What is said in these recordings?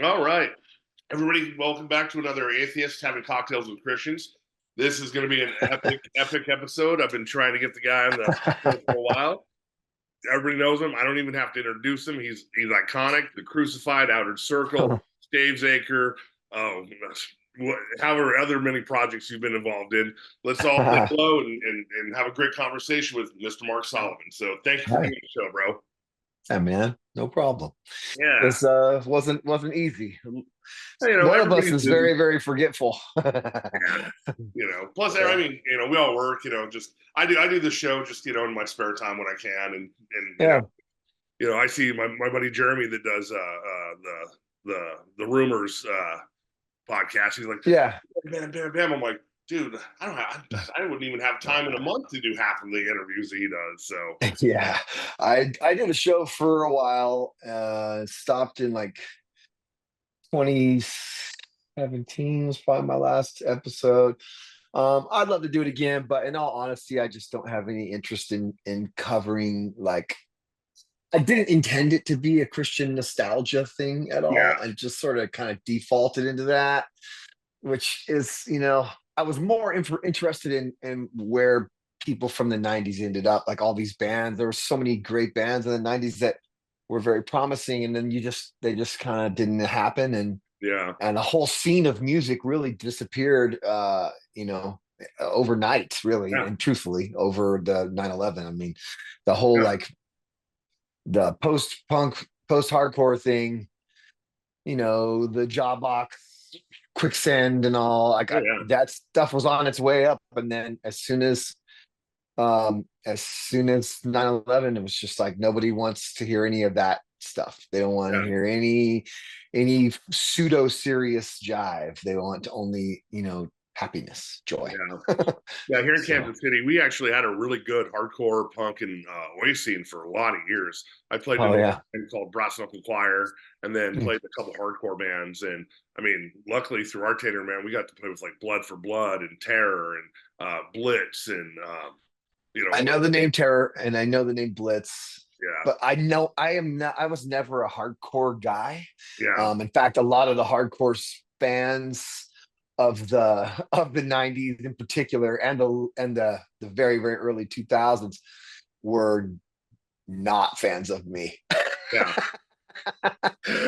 All right, everybody, welcome back to another Atheists Having Cocktails with Christians. This is going to be an epic episode. I've been trying to get the guy on the show for a while. Everybody knows him. I don't even have to introduce him. He's iconic. The Crucified, Outer Circle, Stavesacre, however other many projects you've been involved in. Let's all say hello and have a great conversation with Mr. Mark Salomon. So thank you for doing the show, bro. Yeah, man, no problem. Yeah, This wasn't easy. One of us everybody's is busy. very, very forgetful. Yeah. Plus, I Yeah. mean, we all work, just I do the show just, in my spare time when I can. And Yeah. I see my buddy Jeremy that does the rumors podcast. He's like, Yeah. bam, bam, bam. I'm like, dude, I wouldn't even have time in a month to do half of the interviews that he does. So Yeah. I did a show for a while, stopped in like 2017 was probably my last episode. I'd love to do it again, but in all honesty, I just don't have any interest in covering like I didn't intend it to be a Christian nostalgia thing at all. yeah, I just sort of kind of defaulted into that, which is, I was more interested in where people from the 90s ended up, like all these bands. There were so many great bands in the 90s that were very promising, and then they just kind of didn't happen, yeah, and the whole scene of music really disappeared, overnight, really, yeah, and truthfully over the 9/11. I mean, the whole yeah, like the post-punk, post-hardcore thing, the job box, quicksand and all, like oh yeah, that stuff was on its way up. And then as soon as 9/11, it was just like nobody wants to hear any of that stuff. They don't want to yeah. hear any pseudo serious jive. They want only, happiness, joy. Yeah. Yeah, here in So, Kansas City, we actually had a really good hardcore punk and oi scene for a lot of years. I played in oh a yeah. band called Brass Knuckle Choir, and then Mm. played a couple hardcore bands. And I mean, luckily through our tenure, man, we got to play with like Blood for Blood and Terror and Blitz and I know the name Terror and I know the name Blitz, yeah, but I know I was never a hardcore guy. yeah, In fact, a lot of the hardcore fans of the 90s in particular, and the very, very early 2000s were not fans of me. yeah.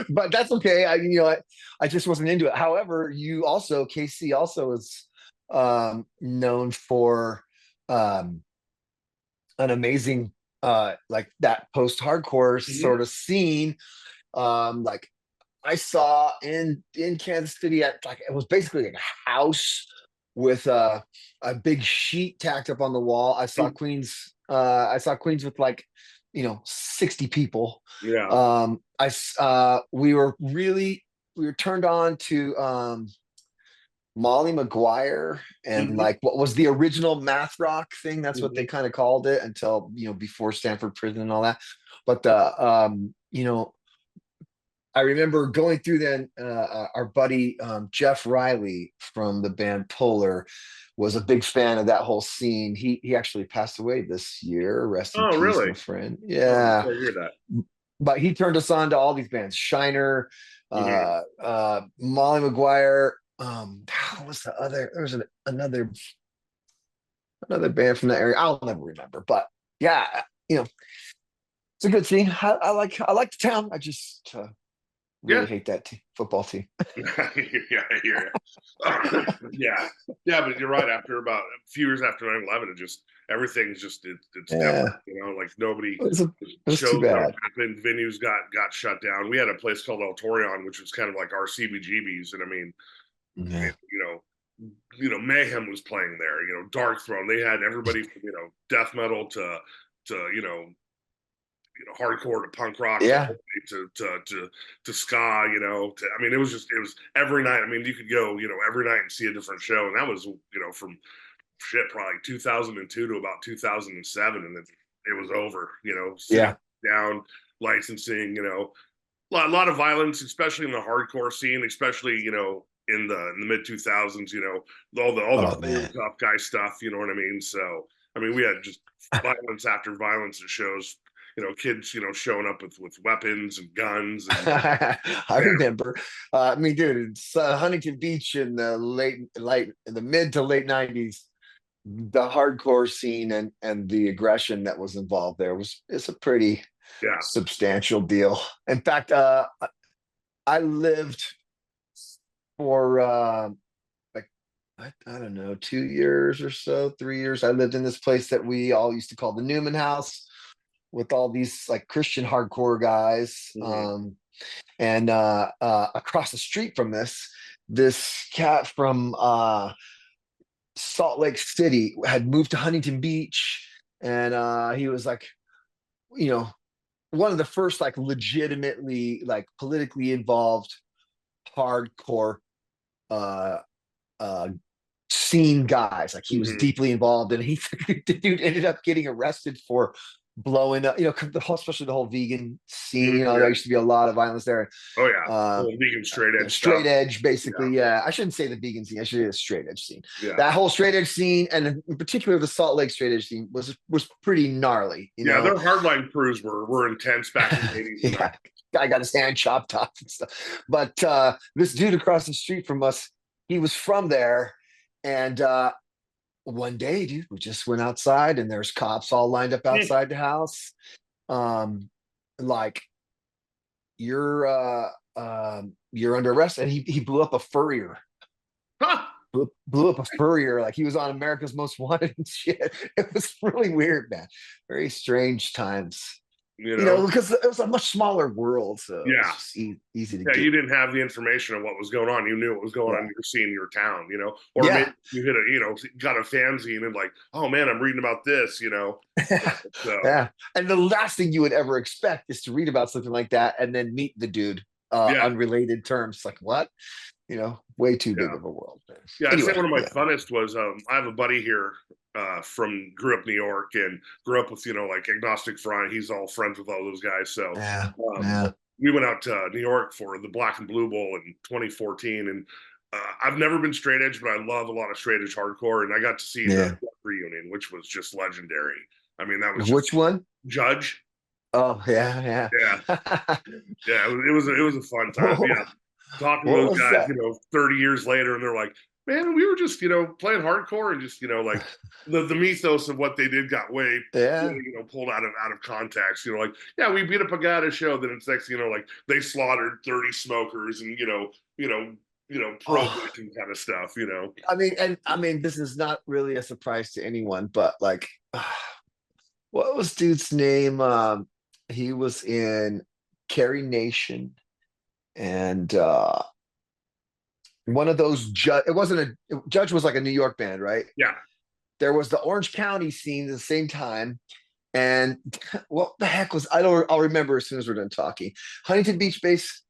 But that's okay. I just wasn't into it. However, KC also is known for um an amazing like that post-hardcore Mhm. sort of scene. Like I saw in Kansas City at, like, it was basically like a house with a big sheet tacked up on the wall. I saw Queens with like 60 people. Yeah. We were turned on to Molly McGuire and Mhm. like what was the original math rock thing. That's what they Mhm. kind of called it until before Stanford Prison and all that. But I remember going through then. Our buddy Jeff Riley from the band Polar was a big fan of that whole scene. He actually passed away this year. Rest in Oh, peace, my really? friend. Oh, I'm Yeah, sorry to hear that. but he turned us on to all these bands: Shiner, Mhm. Molly McGuire. What was the other? There was another band from that area. I'll never remember, but yeah, it's a good scene. I like the town. I just really Yeah. hate that football team. Yeah, I hear you. Yeah, yeah, but you're right. After about a few years after 9/11, everything's just it's different. Yeah, Like nobody it was too shows don't bad. happen. Venues got shut down. We had a place called El Torion, which was kind of like our CBGBs, and Yeah, Mayhem was playing there. Dark Throne. They had everybody from death metal to hardcore to punk rock to yeah, to ska. It was every night. I mean, you could go every night and see a different show, and that was from shit probably 2002 to about 2007, and then it was over. City yeah. down, licensing. A lot of violence, especially in the hardcore scene, especially in the mid 2000s. All the Oh cool man, tough guy stuff. You know what I mean? So I mean, we had just violence after violence at shows. kids, showing up with weapons and guns. And I remember. I mean, dude, it's Huntington Beach in the in the mid to late '90s. The hardcore scene and the aggression that was involved there it's a pretty yeah. substantial deal. In fact, I lived for like I don't know, 2 years or so, 3 years. I lived in this place that we all used to call the Newman House, with all these like Christian hardcore guys. And across the street from this cat from Salt Lake City had moved to Huntington Beach, and he was like, one of the first like legitimately like politically involved hardcore uh scene guys. Like he was deeply involved, and the dude ended up getting arrested for blowing up, especially the whole vegan scene. There used to be a lot of violence there. Oh yeah, vegan straight edge, basically. Yeah. I shouldn't say the vegan scene. I should say the straight edge scene. Yeah. That whole straight edge scene, and in particular the Salt Lake straight edge scene, was pretty gnarly. Their hardline crews were intense back in the 80s. Yeah, guy got his hand chopped off and stuff. But this dude across the street from us, he was from there, and one day, dude, we just went outside and there's cops all lined up outside the house. Like you're under arrest. And he blew up a furrier. Huh. Blew up a furrier, like he was on America's Most Wanted and shit. It was really weird, man. Very strange times. Because it was a much smaller world, so it's easy to get. You didn't have the information of what was going on. You knew what was going on. You were seeing your town, or maybe you hit got a fanzine and like, oh man, I'm reading about this, So. Yeah, and the last thing you would ever expect is to read about something like that and then meet the dude unrelated terms. Like what? Way too big of a world. Man. Yeah, I'd say one of my funnest was I have a buddy here grew up in New York and grew up with like Agnostic Front. He's all friends with all those guys. So we went out to New York for the Black and Blue Bowl in 2014, and I've never been straight edge, but I love a lot of straight edge hardcore, and I got to see the reunion, which was just legendary. I mean, that was which one? Judge. Oh yeah. Yeah, it was a fun time. Yeah, talking to those guys, 30 years later, and they're like, man, we were just, playing hardcore, and just, like the mythos of what they did got way, pulled out of context. We beat up a guy at a show, then it's next, like they slaughtered 30 smokers and, prohibition kind of stuff, I mean, this is not really a surprise to anyone, but like, what was dude's name? He was in Carrie Nation, and one of those Judge was like a New York band, right? Yeah. There was the Orange County scene at the same time, and what the heck was I'll remember as soon as we're done talking. Huntington Beach based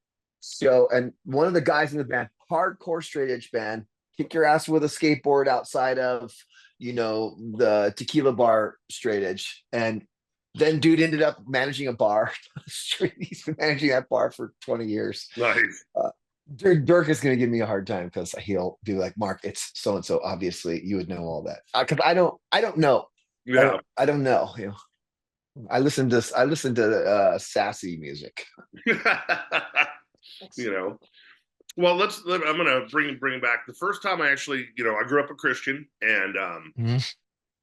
show, and one of the guys in the band, hardcore straight edge band, kick your ass with a skateboard outside of the tequila bar straight edge, and then dude ended up managing a bar on the street. He's been managing that bar for 20 years. Nice. Dirk is going to give me a hard time because he'll be like, Mark, it's so and so. Obviously, you would know all that because I don't know. Yeah, I don't know. I listen to sassy music. Well, I'm gonna bring back the first time I actually, I grew up a Christian, and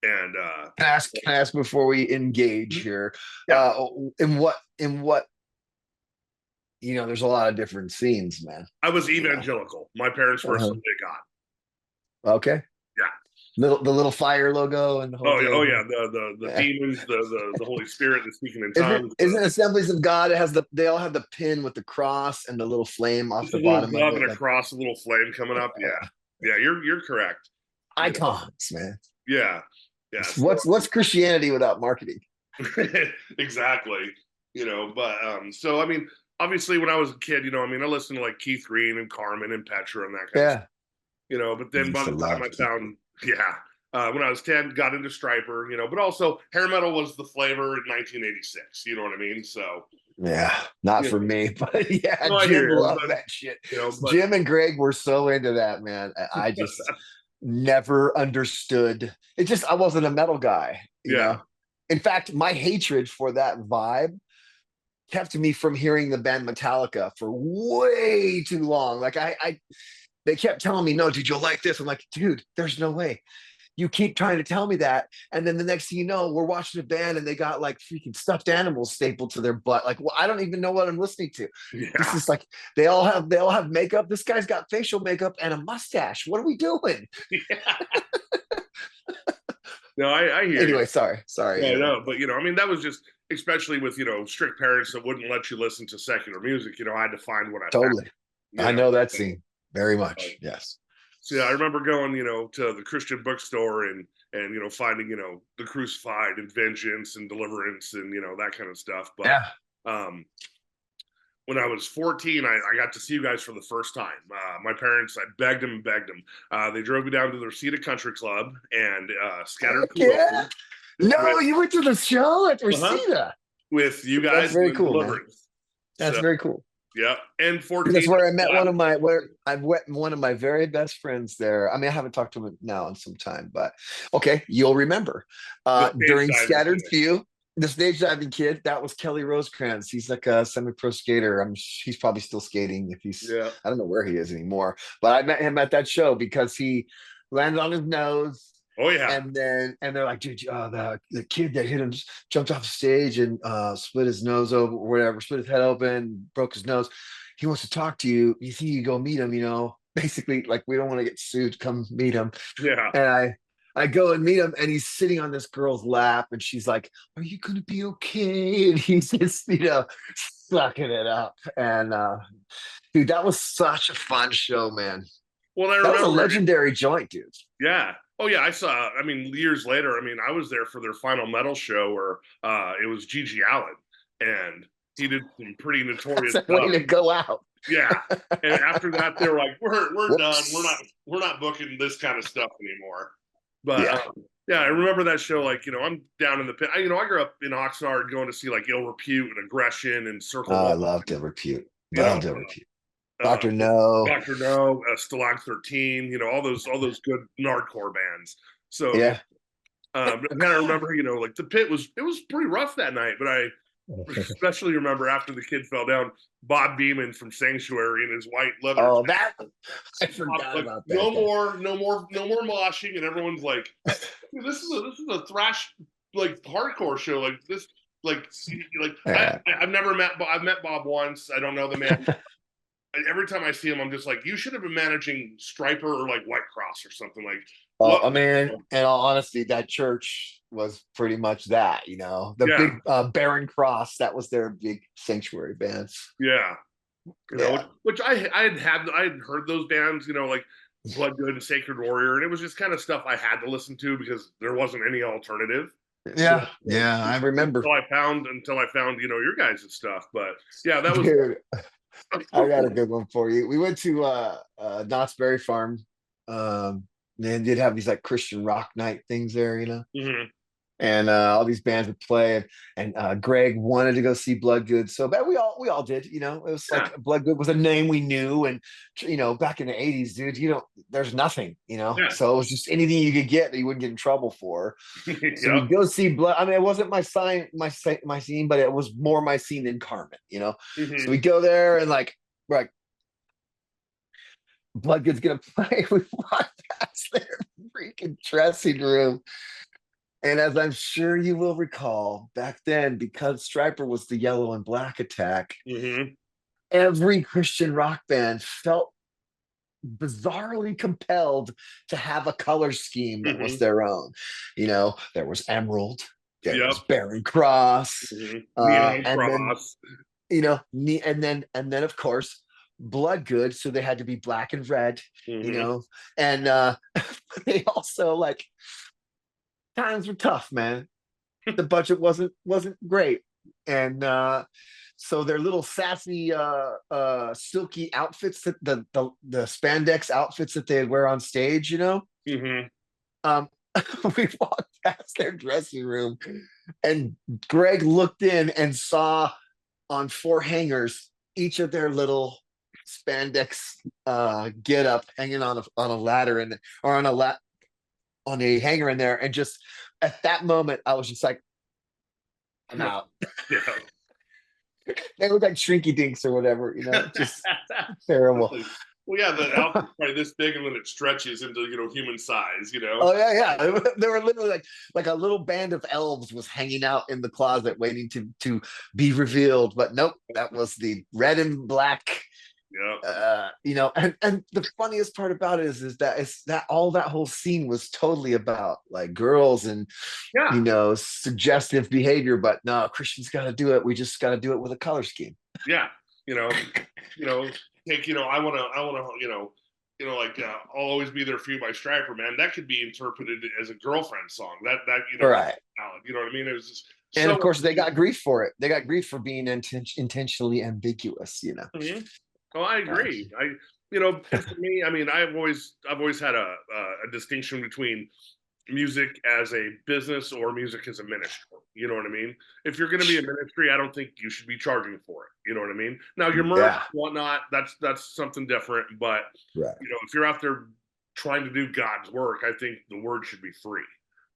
and can I ask before we engage here? In what there's a lot of different scenes, man. I was evangelical. My parents were Sunday God. Okay. Yeah. The little fire logo and the whole the demons, the Holy Spirit, the speaking in tongues. Isn't Assemblies of God? They all have the pin with the cross and the little flame off the bottom of it. And a cross, a little flame coming up. Yeah, you're correct. Icons, man. Yeah. What's Christianity without marketing? Exactly. But so I mean, obviously when I was a kid, I listened to like Keith Green and Carmen and Petra and that kind of stuff. But then by the time I found when I was 10, got into Striper, but also hair metal was the flavor in 1986. You know what I mean? So not for me, but Jim loved that shit. Jim and Greg were so into that, man. I just never understood it. I wasn't a metal guy, you know. In fact, my hatred for that vibe kept me from hearing the band Metallica for way too long. Like they kept telling me, no, dude, you'll like this. I'm like, dude, there's no way. You keep trying to tell me that. And then the next thing you know, we're watching a band and they got like freaking stuffed animals stapled to their butt. Like, well, I don't even know what I'm listening to. Yeah. This is like, they all have makeup. This guy's got facial makeup and a mustache. What are we doing? Yeah. No, I hear Anyway, you. sorry. Yeah, no, but I mean, that was just, especially with strict parents that wouldn't let you listen to secular music. I had to find what I totally. found. I know that scene very much. Yes. So yeah, I remember going, to the Christian bookstore and finding, The Crucified and Vengeance and Deliverance and that kind of stuff. But um, when I was 14, I got to see you guys for the first time. My parents, I begged them. They drove me down to the Reseda Country Club and scattered. Yeah. No, you went to the show at Reseda with you guys. That's very cool, man. That's very cool. Yeah, and 14. That's where I met one of my very best friends there. I mean, I haven't talked to him now in some time, but okay, you'll remember. During Scattered Few, the stage diving kid, that was Kelly Rosecrans. He's like a semi-pro skater. He's probably still skating if he's I don't know where he is anymore. But I met him at that show because he landed on his nose. Oh yeah. And they're like, dude, the kid that hit him jumped off the stage and split his nose over, or whatever, split his head open, broke his nose. He wants to talk to you. You think you go meet him, basically like, we don't want to get sued. Come meet him. Yeah. And I go and meet him and he's sitting on this girl's lap and she's like, are you going to be okay? And he's just, sucking it up. And dude, that was such a fun show, man. Well, that was a legendary joint, dude. Yeah. Oh yeah, I saw. I mean, years later. I mean, I was there for their final metal show where it was Gigi Allen, and he did some pretty notorious stuff. Way to go out. Yeah. And after that, they were like, "We're done. We're not booking this kind of stuff anymore." But yeah, I remember that show. Like, I'm down in the pit. I grew up in Oxnard, going to see like Ill Repute and Aggression and Circle. I loved Ill Repute. Loved Ill Repute. Dr. No, Stalag 13, all those good nardcore bands. So yeah, and then I remember, like the pit was pretty rough that night, but I especially remember after the kid fell down, Bob Beeman from Sanctuary in his white leather. Oh, that I forgot about that. No more moshing, and everyone's like, this is a thrash like hardcore show, like this, yeah. I've met Bob once. I don't know the man. Every time I see him, I'm just like, you should have been managing Striper or like White Cross or something like. Oh, I mean, in all honesty, that church was pretty much that, big Barren Cross. That was their big Sanctuary bands. Yeah, which I had heard those bands, like Blood Good and Sacred Warrior, and it was just kind of stuff I had to listen to because there wasn't any alternative. Yeah, I remember until I found your guys' stuff, but yeah, that was. Dude. I got a good one for you. We went to Knott's Berry Farm. They did have these like Christian rock night things there, Mm-hmm. And all these bands would play. And Greg wanted to go see Bloodgood so bad. We all did. It was like Bloodgood was a name we knew, and back in the 80s, dude, there's nothing, So it was just anything you could get that you wouldn't get in trouble for. So we go see Blood. I mean, it wasn't my scene, but it was more my scene than Carmen, Mm-hmm. So we go there and like Bloodgood's gonna play. We walk past their freaking dressing room. And as I'm sure you will recall, back then, because Striper was the yellow and black attack, mm-hmm. every Christian rock band felt bizarrely compelled to have a color scheme that was their own. There was Emerald, there was Barren Cross, Neon Cross. Then, and then of course Bloodgood, so they had to be black and red, and they also like times were tough, man. The budget wasn't great, and so their little sassy silky outfits, that the spandex outfits that they'd wear on stage, mm-hmm. We walked past their dressing room and Greg looked in and saw on 4 hangers each of their little spandex get up hanging on a ladder or on a hanger in there. And just at that moment, I was just like, I'm out. Yeah. They look like Shrinky Dinks or whatever, just terrible. Well, yeah, the outfit's probably this big, and then it stretches into human size. Oh yeah. They were literally like a little band of elves was hanging out in the closet waiting to be revealed. But nope, that was the red and black. Yeah. And the funniest part about it is that all that whole scene was totally about like girls and Yeah. suggestive behavior. But no, Christians got to do it. We just got to do it with a color scheme. Yeah. Take, like I'll always be there for you by Striper, man. That could be interpreted as a girlfriend song. Right. You know what I mean? It was just And of course, they got grief for it. They got grief for being intentionally ambiguous. Mm-hmm. Oh, I agree. For me, I mean, I've always had a distinction between music as a business or music as a ministry. You know what I mean? If you're going to be a ministry, I don't think you should be charging for it. You know what I mean? Now, your merch, whatnot, that's something different. But right. If you're out there trying to do God's work, I think the word should be free.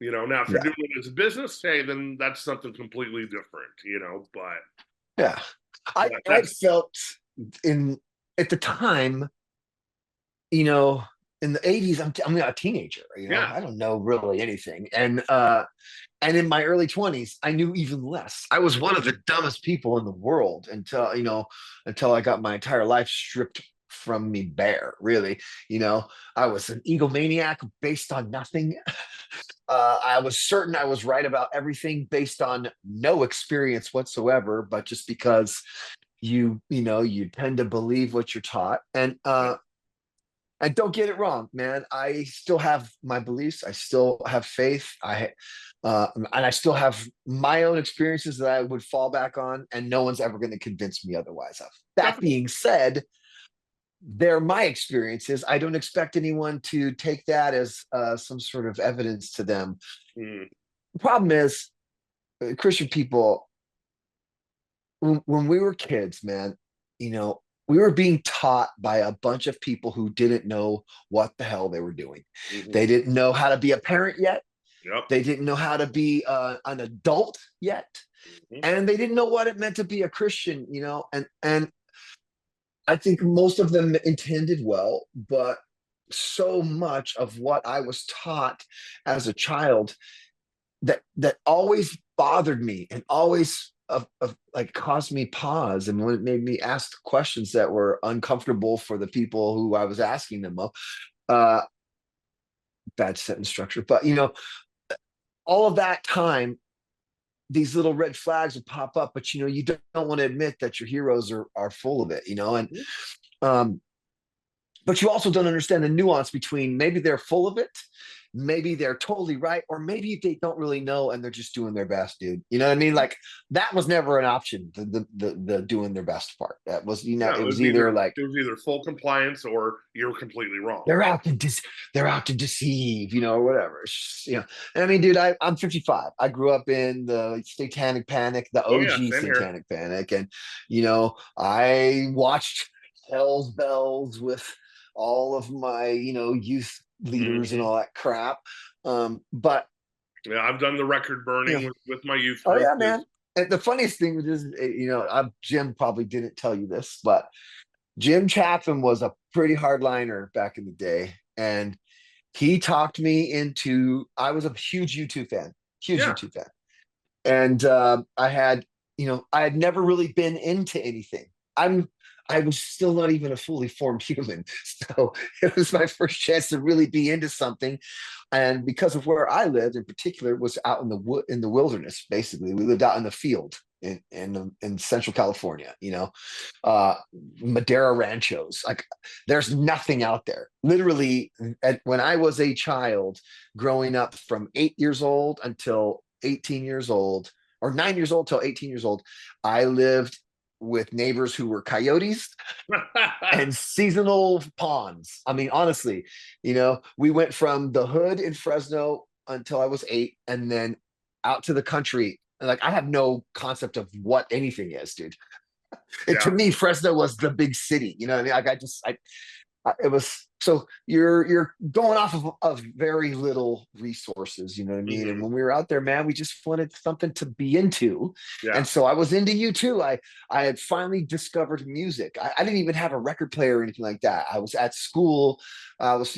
Now if you're doing it as a business, hey, then that's something completely different. But yeah, I felt at the time, in the 80s, I'm a teenager, I don't know really anything. And in my early 20s, I knew even less. I was one of the dumbest people in the world until I got my entire life stripped from me bare, really. I was an egomaniac based on nothing. I was certain I was right about everything based on no experience whatsoever, but just because you tend to believe what you're taught. And don't get it wrong, man. I still have my beliefs. I still have faith. And I still have my own experiences that I would fall back on, and no one's ever going to convince me otherwise of. That being said, they're my experiences. I don't expect anyone to take that as some sort of evidence to them. The problem is, Christian people, when we were kids, man, we were being taught by a bunch of people who didn't know what the hell they were doing. Mm-hmm. They didn't know how to be a parent yet. Yep. They didn't know how to be an adult yet. Mm-hmm. And they didn't know what it meant to be a Christian, and I think most of them intended well, but so much of what I was taught as a child that always bothered me and always like caused me pause, and when it made me ask questions that were uncomfortable for the people who I was asking them of. Bad sentence structure, but all of that time, these little red flags would pop up, but you don't want to admit that your heroes are full of it, and but you also don't understand the nuance between maybe they're full of it, maybe they're totally right, or maybe they don't really know and they're just doing their best, dude. You know what I mean? Like that was never an option. The doing their best part. That was it was either full compliance or you're completely wrong. They're out to deceive, or whatever. And I mean, dude, I'm 55. I grew up in the Satanic Panic, the OG Satanic Panic, and I watched Hell's Bells with all of my youth leaders and all that crap. But yeah, I've done the record burning with my youth. Oh yeah, man. And the funniest thing is, Jim probably didn't tell you this, but Jim Chaffin was a pretty hardliner back in the day, and he talked me into. I was a huge U2 fan, YouTube fan, and I had never really been into anything. I was still not even a fully formed human. So it was my first chance to really be into something. And because of where I lived in particular was out in the wilderness, basically. We lived out in the field in Central California, Madera ranchos. Like there's nothing out there. Literally, when I was a child growing up from 8 years old until 18 years old, or 9 years old till 18 years old, I lived with neighbors who were coyotes and seasonal pawns. I mean, honestly, we went from the hood in Fresno until I was 8, and then out to the country. Like I have no concept of what anything is, dude. To me, Fresno was the big city. You know what I mean? Like It was so you're going off of very little resources, you know what I mean? And Hmm. when we were out there, man, we just wanted something to be into. Yeah. And so I was into you too. I had finally discovered music. I didn't even have a record player or anything like that. I was at school. I was,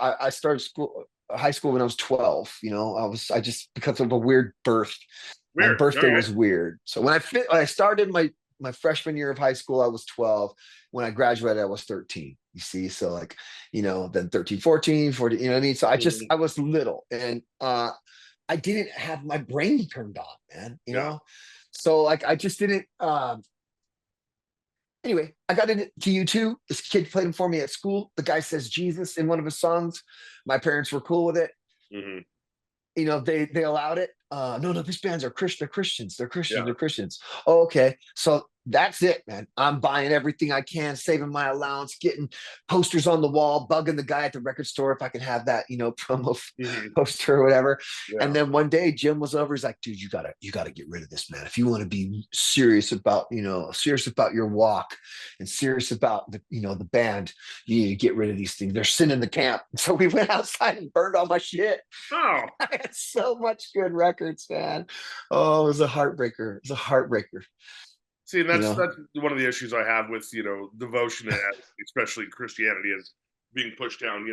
I started high school when I was 12. I just, because of a weird birth, my Weird. All birthday right. was weird. So when I started my freshman year of high school, I was 12. When I graduated, I was 13. You see, so like, then 13, 14, 14, you know what I mean? So Mhm. I was little, and I didn't have my brain turned on, man, Yeah. So like I just didn't anyway, I got into U2. This kid played him for me at school. The guy says Jesus in one of his songs. My parents were cool with it. Hmm. They allowed it. No, these bands are Christian. They're Christians. They're Christians. Yeah. They're Christians. Oh, okay. So that's it, man. I'm buying everything I can, saving my allowance, getting posters on the wall, bugging the guy at the record store if I can have that, promo Hmm. poster or whatever. And Yeah. then one day Jim was over. He's like, dude, you gotta get rid of this, man. If you want to be serious about your walk and serious about the band, you need to get rid of these things. They're sin in the camp. So we went outside and burned all my shit. Oh, I had so much good records, man. Oh, it was a heartbreaker. It was a heartbreaker. see, You that's know, one of the issues I have with devotion, and especially Christianity, is being pushed down.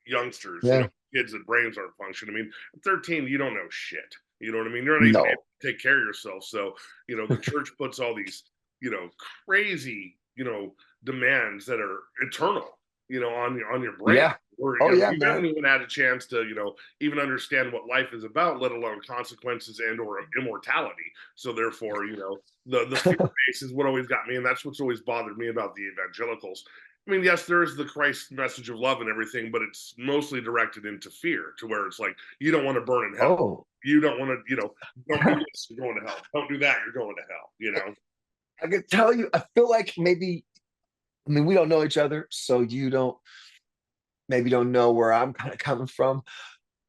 Youngsters, yeah, kids that brains aren't functioning. I mean, at 13, you don't know shit. You know what I mean? You're not even able no, to take care of yourself. So, the church puts all these, crazy, demands that are eternal, on your brain. yeah, Where oh yeah, you haven't man. even had a chance to, even understand what life is about, let alone consequences and or immortality. So therefore, the fear base is what always got me, and that's what's always bothered me about the evangelicals. I mean, yes, there is the Christ message of love and everything, but it's mostly directed into fear, to where it's like you don't want to burn in hell. Oh, You don't want to, don't do I this, you're going to hell. Don't do that, you're going to hell. could tell you. I feel like maybe. I mean, we don't know each other, so you don't know where I'm kind of coming from.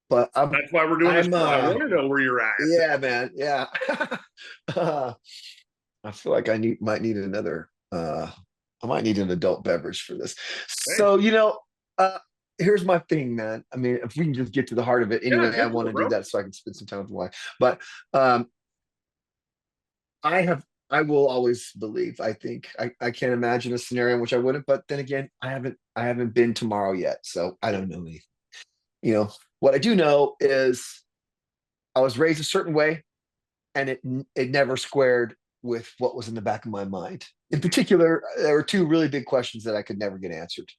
But That's why we're doing this I'm show. I want to know where you're at. yeah, man, yeah. uh, I feel like might need another. I might need an adult beverage for this. Hey, So uh, here's my thing, man. I mean, if we can just get to the heart of it, yeah, anyway, go I want for to it, do bro. that so I can spend some time with my wife. But I have. I will always believe. I think I can't imagine a scenario in which I wouldn't. But then again, I haven't been tomorrow yet, so I don't know anything. What I do know is I was raised a certain way, and it never squared with what was in the back of my mind. In Mhm. particular, there were two really big questions that I could never get answered.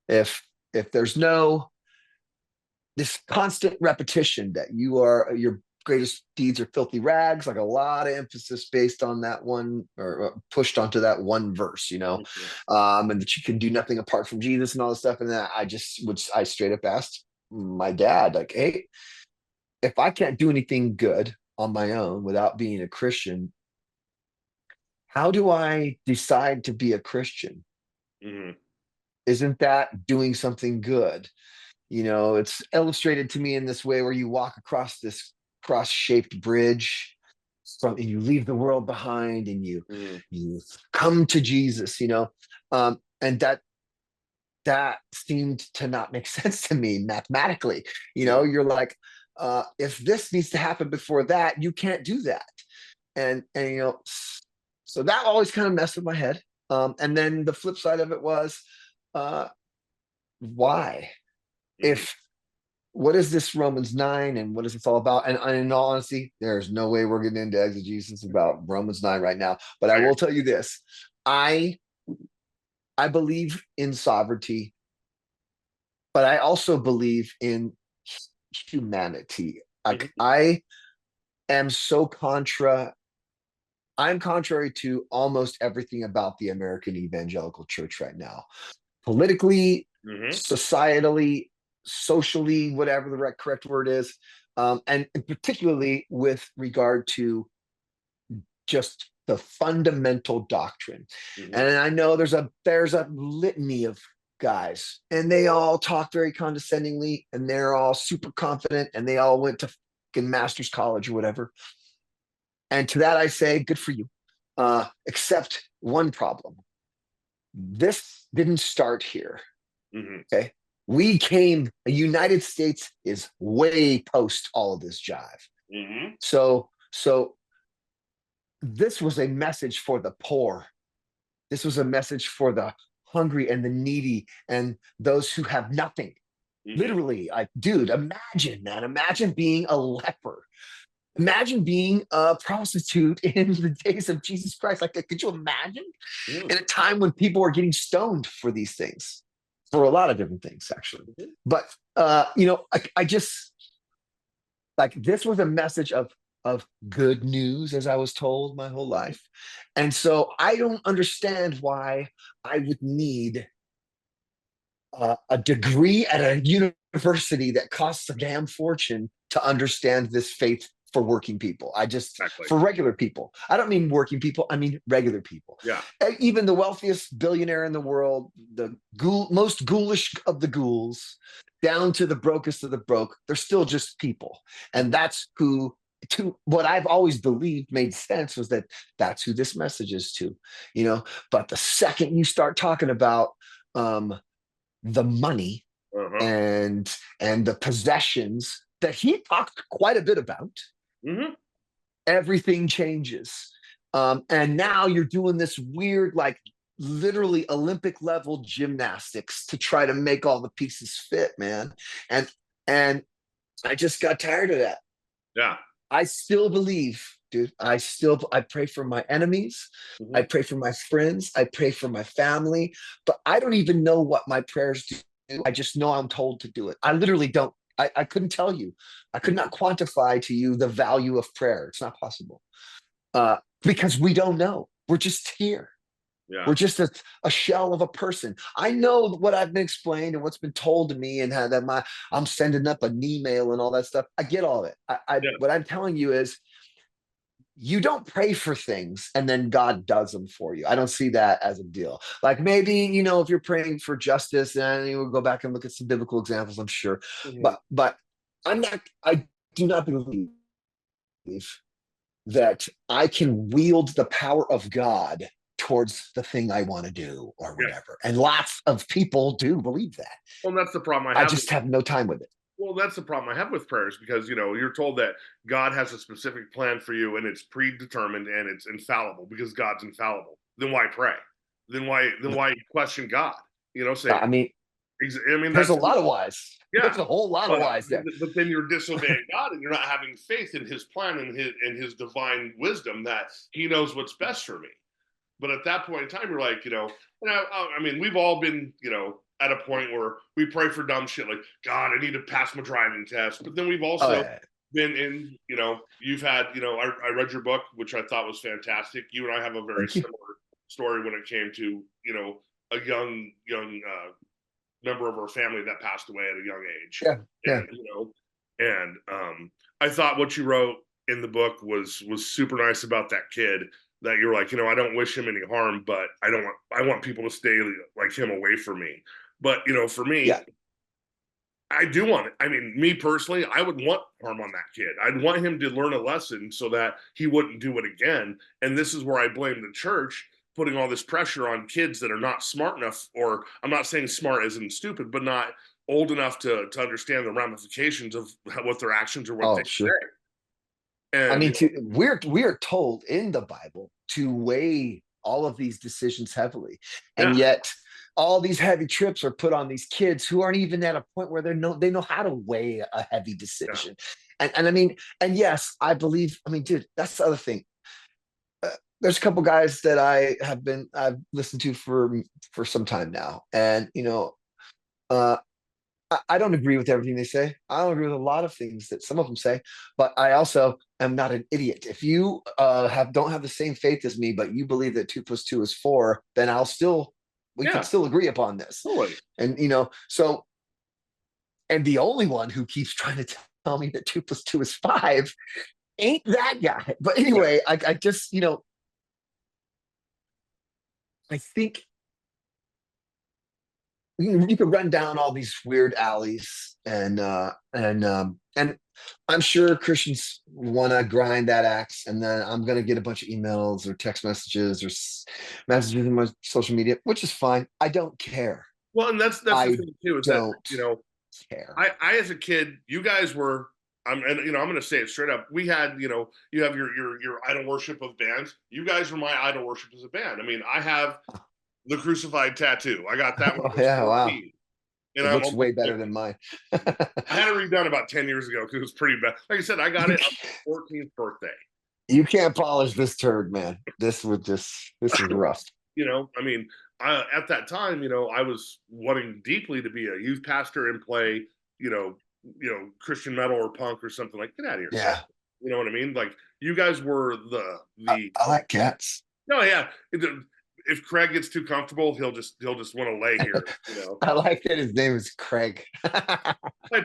If there's no this constant repetition that your greatest deeds are filthy rags, like a lot of emphasis based on that one, or pushed onto that one verse, Mhm. and that you can do nothing apart from Jesus and all this stuff. And then I straight up asked my dad, like, hey, if I can't do anything good on my own without being a Christian, how do I decide to be a Christian? Mhm. Isn't that doing something good? It's illustrated to me in this way where you walk across this cross-shaped bridge and you leave the world behind and you Mhm. you come to Jesus, and that seemed to not make sense to me mathematically. Yeah. You're like, if this needs to happen before that, you can't do that. And so that always kind of messed with my head. And then the flip side of it was, uh, why? Mhm. If What is this Romans 9 and what is this all about? And in all honesty, there's no way we're getting into exegesis about Romans 9 right now. But I I will tell you this. I I believe in sovereignty, but I also believe in humanity. Like Mhm. I am so I'm contrary to almost everything about the American evangelical church right now. Politically, Mhm. societally, socially, whatever the correct word is, and particularly with regard to just the fundamental doctrine. Mhm. And I know there's a litany of guys, and they all talk very condescendingly, and they're all super confident, and they all went to fucking master's college or whatever. And to that I say, good for you. Except one problem. this didn't start here. Mm-hmm. Okay. The United States is way post all of this jive. Mm-hmm. So this was a message for the poor. This was a message for the hungry and the needy and those who have nothing. Mm-hmm. Literally, dude, imagine, man. Imagine being a leper. Imagine being a prostitute in the days of Jesus Christ. Like, could you imagine? Mm-hmm. In a time when people were getting stoned for these things, for a lot of different things, actually. Mm-hmm. But I just like this was a message of good news, as I was told my whole life. And so I don't understand why I would need a degree at a university that costs a damn fortune to understand this faith for working people. Exactly. For regular people. I don't mean working people, I mean regular people. Yeah. Even the wealthiest billionaire in the world, the most ghoulish of the ghouls, down to the brokest of the broke, they're still just people. And that's who, to what I've always believed made sense, was that's who this message is to, But the second you start talking about the money and the possessions that he talked quite a bit about, everything changes. And now you're doing this weird, like literally Olympic level gymnastics to try to make all the pieces fit, man. And I just got tired of that. Yeah. I still believe, dude. I pray for my enemies. Mm-hmm. I pray for my friends. I pray for my family. But I don't even know what my prayers do. I just know I'm told to do it. I literally don't. I couldn't tell you. I could not quantify to you the value of prayer. It's not possible. Because we don't know. We're just here. Yeah. We're just a shell of a person. I know what I've been explained and what's been told to me, and how that I'm sending up an email and all that stuff. I get all of it. What I'm telling you is, you don't pray for things and then God does them for you. I don't see that as a deal. Like maybe, if you're praying for justice, and you will go back and look at some biblical examples, I'm sure. Mm-hmm. But I do not believe that I can wield the power of God towards the thing I want to do or whatever. And lots of people do believe that. Well, that's the problem I have. I just have no time with it. Well, that's the problem I have with prayers, because, you're told that God has a specific plan for you and it's predetermined and it's infallible because God's infallible. Then why pray? Then why question God? There's a lot of whys. Yeah. There's a whole lot of whys there. But then you're disobeying God and you're not having faith in his plan and his divine wisdom that he knows what's best for me. But at that point in time, you're like, we've all been, at a point where we pray for dumb shit like, God, I need to pass my driving test. But then we've also been in, you've had, I read your book, which I thought was fantastic. You and I have a very similar story when it came to, a young member of our family that passed away at a young age. Yeah. And I thought what you wrote in the book was super nice about that kid, that you're like, I don't wish him any harm, but I want people to stay like him away from me. But, for me, I do want it. I mean, me personally, I would want harm on that kid. I'd want him to learn a lesson so that he wouldn't do it again. And this is where I blame the church, putting all this pressure on kids that are not smart enough, or I'm not saying smart as in stupid, but not old enough to understand the ramifications of what their actions or what they say. And, we are told in the Bible to weigh all of these decisions heavily. And yet all these heavy trips are put on these kids who aren't even at a point where they know how to weigh a heavy decision. And yes, I believe, dude, that's the other thing. There's a couple guys that I've listened to for some time now. And, I don't agree with everything they say. I don't agree with a lot of things that some of them say, but I also am not an idiot. If you don't have the same faith as me, but you believe that 2 + 2 is 4, then we can still agree upon this. Totally. And and the only one who keeps trying to tell me that 2 + 2 is 5 ain't that guy. But anyway, I just, I think you can run down all these weird alleys, and I'm sure Christians want to grind that axe, and then I'm gonna get a bunch of emails or text messages or messages in my social media, which is fine. I don't care. Well, and that's the I thing too, is that, don't care. I as a kid, you guys were, and I'm going to say it straight up. We had, you have your idol worship of bands. You guys were my idol worship as a band. I mean, I have the crucified tattoo. I got that when I Oh was yeah, wow. 14, and It I'm looks way almost better 50. than mine. I had it redone about 10 years ago because it was pretty bad. Like I said, I got it on my 14th birthday. You can't polish this turd, man. This is rough. I mean, at that time, I was wanting deeply to be a youth pastor and play, you know, Christian metal or punk or something like. Get out of here, Craig. Yeah, You know what I mean? Like you guys were the. I like cats. No, yeah. If Craig gets too comfortable, he'll just want to lay here. I like that his name is Craig. I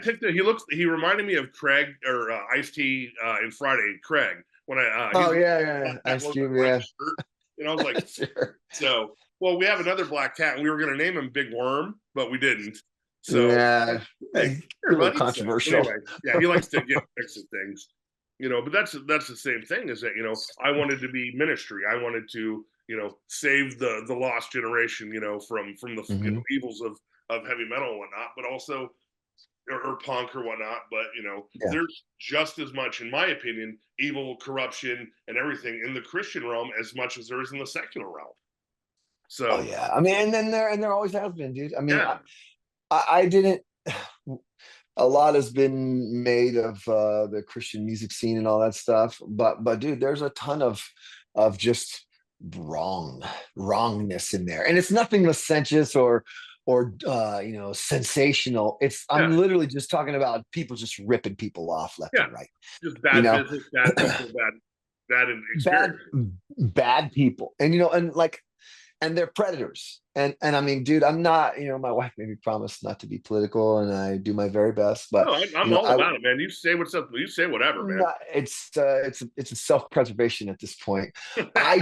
picked it. He reminded me of Craig or Ice-T in Friday. Craig when I. Oh yeah. Ice Cube, yeah. Shirt. I was like, Sure. so. Well, we have another black cat, and we were going to name him Big Worm, but we didn't. So Yeah, hey, a little controversial. Anyway, yeah, he likes to get fixed at things, But that's the same thing. Is that I wanted to be ministry. I wanted to save the lost generation. From the evils of heavy metal and whatnot, but also or punk or whatnot. But Yeah. there's just as much, in my opinion, evil, corruption, and everything in the Christian realm as much as there is in the secular realm. So, Oh yeah, I mean, and there always has been, dude. I mean, yeah. I didn't. A lot has been made of the Christian music scene and all that stuff, but dude, there's a ton of just wrongness in there, and it's nothing licentious or sensational. I'm literally just talking about people just ripping people off left and right. Just bad business, bad people, bad experience. Bad people, and they're predators. And I mean, dude, I'm not, my wife made me promise not to be political, and I do my very best. But no, I'm all about it, man. You say what's up, you say whatever, man. It's a self-preservation at this point. I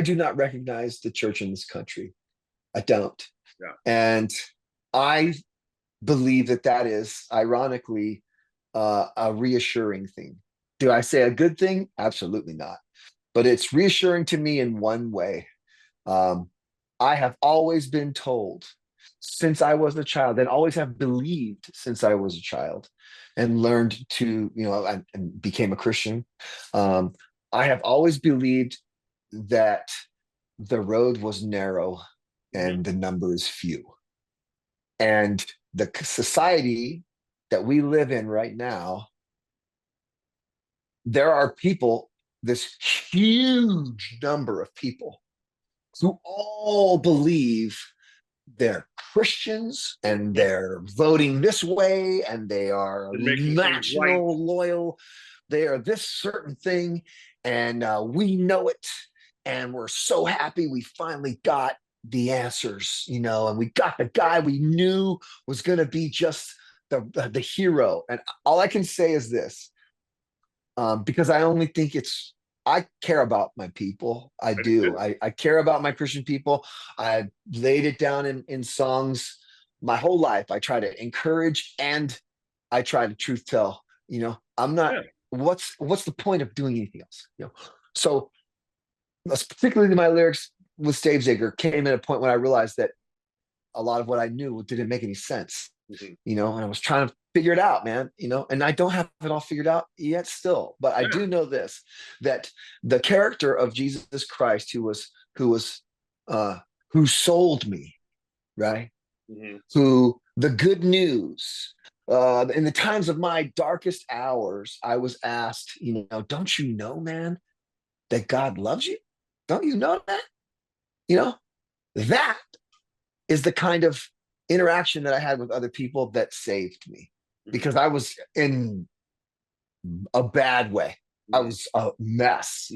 do not recognize the church in this country. I don't. Yeah. And I believe that is ironically a reassuring thing. Do I say a good thing? Absolutely not. But it's reassuring to me in one way. I have always been told since I was a child, and always have believed since I was a child, and learned to, and became a Christian. I have always believed that the road was narrow and the numbers few. And the society that we live in right now, there are people, this huge number of people who all believe they're Christians and they're voting this way and they are national loyal. They are this certain thing, and we know it, and we're so happy we finally got the answers, and we got the guy we knew was going to be just the hero. And all I can say is this, because I only think I care about my people. I do. I care about my Christian people. I laid it down in songs my whole life. I try to encourage and I try to truth tell. I'm not. Yeah. What's the point of doing anything else? So particularly my lyrics with Stavesacre came at a point when I realized that a lot of what I knew didn't make any sense. And I was trying to figure it out, man, and I don't have it all figured out yet still, but I do know this, that the character of Jesus Christ, who sold me, right? Who the good news, in the times of my darkest hours, I was asked, don't you know, man, that God loves you? Don't you know that? That is the kind of interaction that I had with other people that saved me, because I was in a bad way. I was a mess,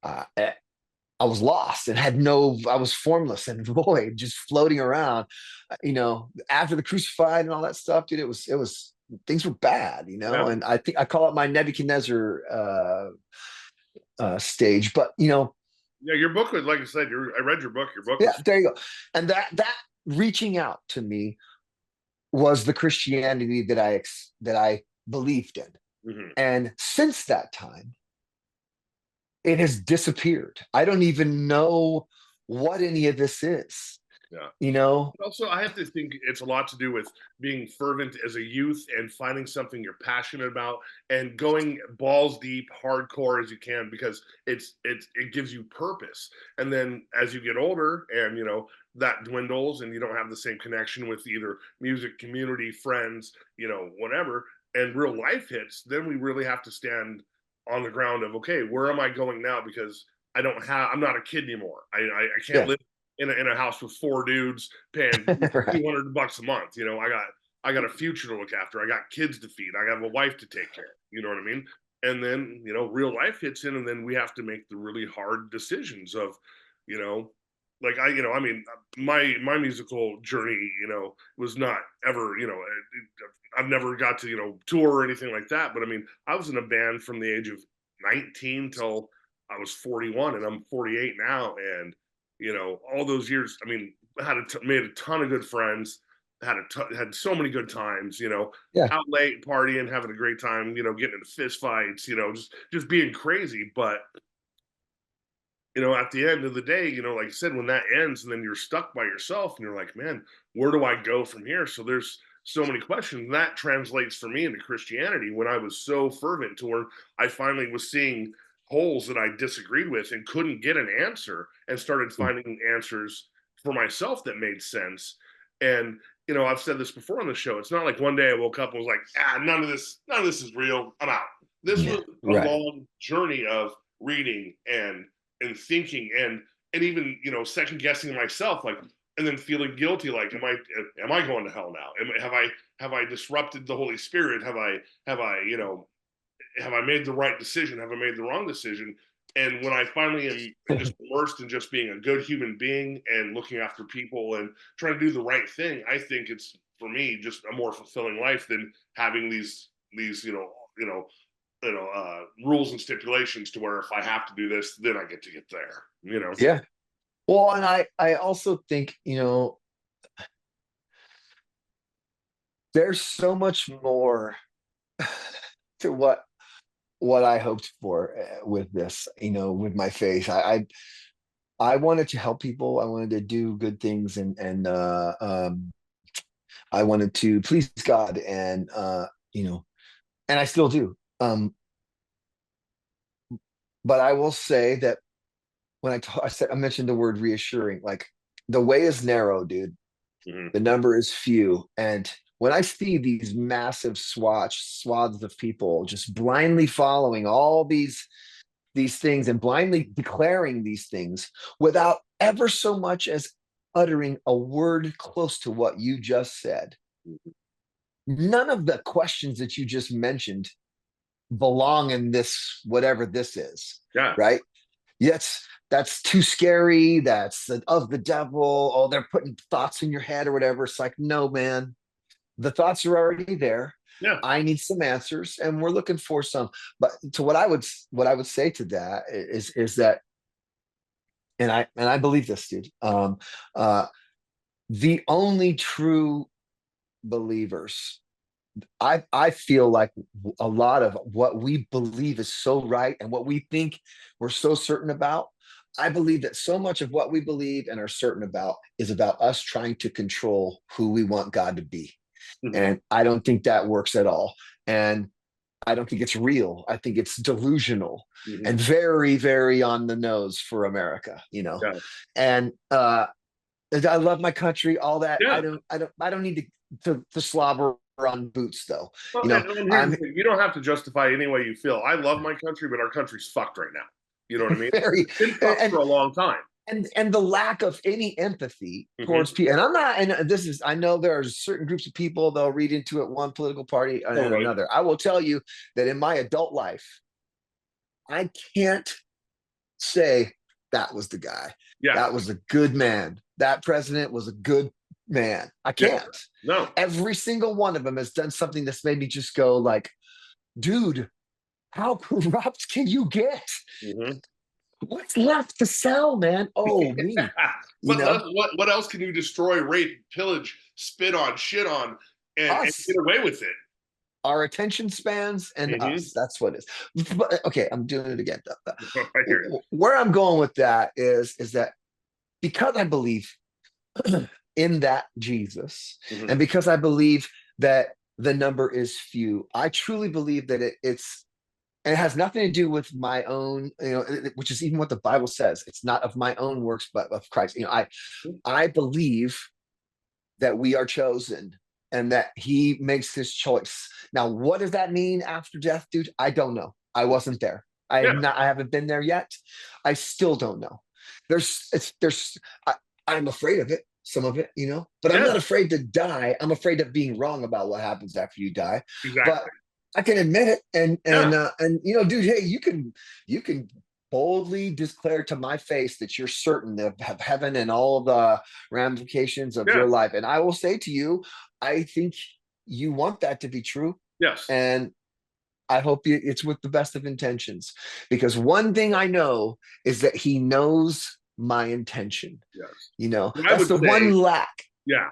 I was lost and I was formless and void, just floating around, after the crucified and all that stuff, dude. It was things were bad, and I think I call it my Nebuchadnezzar stage. But Yeah, your book was, like I said, I read your book. Your book Yeah, was, there you go. And that reaching out to me was the Christianity that I believed in. mhm. And since that time, it has disappeared. I don't even know what any of this is, Yeah. you know? Also, I have to think it's a lot to do with being fervent as a youth and finding something you're passionate about and going balls deep, hardcore as you can, because it gives you purpose. And then as you get older, and that dwindles, and you don't have the same connection with either music, community, friends, whatever, and real life hits, then we really have to stand on the ground of, okay, where am I going now? Because I'm not a kid anymore. I can't Yeah. live in a house with four dudes paying Right. $200 a month. I got a future to look after. I got kids to feed. I got a wife to take care of. You know what I mean? And then real life hits in, and then we have to make the really hard decisions of, you know, like I mean, my musical journey, was not ever, I've never got to tour or anything like that. But I mean, I was in a band from the age of 19 till I was 41, and I'm 48 now, and all those years, I mean, made a ton of good friends, had so many good times, Yeah. out late partying, having a great time, getting into fist fights, just being crazy. But at the end of the day, like I said, when that ends, and then you're stuck by yourself, and you're like, man, where do I go from here? So there's so many questions. And that translates for me into Christianity, when I was so fervent to where I finally was seeing holes that I disagreed with and couldn't get an answer, and started finding answers for myself that made sense. And I've said this before on the show. It's not like one day I woke up and was like, none of this is real. I'm out. This Yeah. was a Right. long journey of reading and thinking, and even second guessing myself, like, and then feeling guilty, like, am I going to hell now? Have I disrupted the Holy Spirit? Have I made the right decision? Have I made the wrong decision? And when I finally am just immersed in just being a good human being and looking after people and trying to do the right thing, I think it's, for me, just a more fulfilling life than having these rules and stipulations, to where if I have to do this, then I get to get there. Yeah. Well, and I also think, there's so much more to what I hoped for with this, with my faith. I wanted to help people. I wanted to do good things, and I wanted to please God, and I still do. But I will say that when I mentioned the word reassuring, like, the way is narrow, dude. Mm-hmm. The number is few, and when I see these massive swaths of people just blindly following all these things and blindly declaring these things without ever so much as uttering a word close to what you just said, none of the questions that you just mentioned belong in this, whatever this is. Yeah. Right? That's too scary. That's of the devil. Oh, they're putting thoughts in your head or whatever. It's like, no, man, the thoughts are already there. Yeah. I need some answers, and we're looking for some. But to what I would say to that is that, and I believe this, dude. The only true believers, I feel like a lot of what we believe is so right, and what we think we're so certain about. I believe that so much of what we believe and are certain about is about us trying to control who we want God to be. Mm-hmm. And I don't think that works at all. And I don't think it's real. I think it's delusional Mm-hmm. and very, very on the nose for America, Yeah. And I love my country, all that. Yeah. I don't need to slobber on boots, though. Well, and here's I'm the thing. You don't have to justify any way you feel. I love my country, but our country's fucked right now. You know what I mean? very It's been fucked for a long time. and the lack of any empathy towards Mm-hmm. people. And I'm not, and this is, I know there are certain groups of people, they'll read into it one political party and Totally. another. I will tell you that in my adult life, I can't say that was the guy. Yeah. That was a good man. That president was a good man. I can't. Yeah. No. Every single one of them has done something that's made me just go like, dude, how corrupt can you get? Mm-hmm. What's left to sell, man? Oh, me. You know, What else can you destroy, rape, pillage, spit on, shit on, and get us, away with it? our attention spans, and Mm-hmm. us. That's what it is. But, okay, I'm doing it again. I hear it. Where I'm going with that is that because I believe in that Jesus, Mm-hmm. and because I believe that the number is few, I truly believe that it's and it has nothing to do with my own, which is even what the Bible says. It's not of my own works, but of Christ. I believe that we are chosen and that he makes his choice. Now, what does that mean after death, dude? I don't know. I wasn't there. Yeah, I haven't been there yet. I still don't know. I'm afraid of it, some of it, but I'm yeah, not afraid to die. I'm afraid of being wrong about what happens after you die. But exactly. I can admit it, Yeah, and dude, hey, you can boldly declare to my face that you're certain of heaven and all the ramifications of yeah, your life. And I will say to you, I think you want that to be true. yes, And I hope it's with the best of intentions. Because one thing I know is that he knows my intention. yes. I That's would the one say, lack. yeah.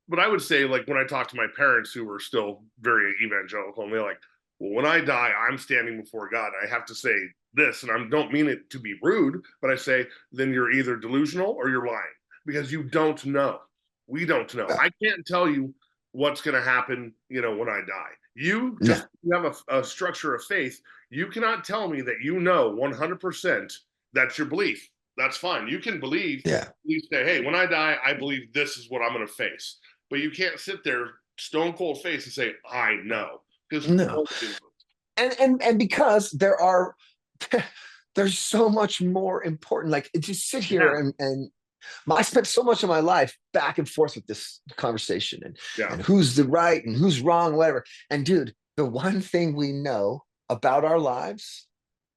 But I would say, like, when I talk to my parents who were still very evangelical, and they're like, well, when I die, I'm standing before God. I have to say this, and I don't mean it to be rude, but I say, then you're either delusional or you're lying because you don't know. We don't know. uh, I can't tell you what's going to happen, when I die. No, You have a structure of faith. You cannot tell me that 100% that's your belief. That's fine. You can believe, yeah, you say, hey, when I die, I believe this is what I'm going to face, but you can't sit there stone cold face and say, I know. Because who no. told you? And because there's so much more important. Like, just sit here Yeah, and I spent so much of my life back and forth with this conversation yeah, and who's the right and who's wrong, whatever. And dude, the one thing we know about our lives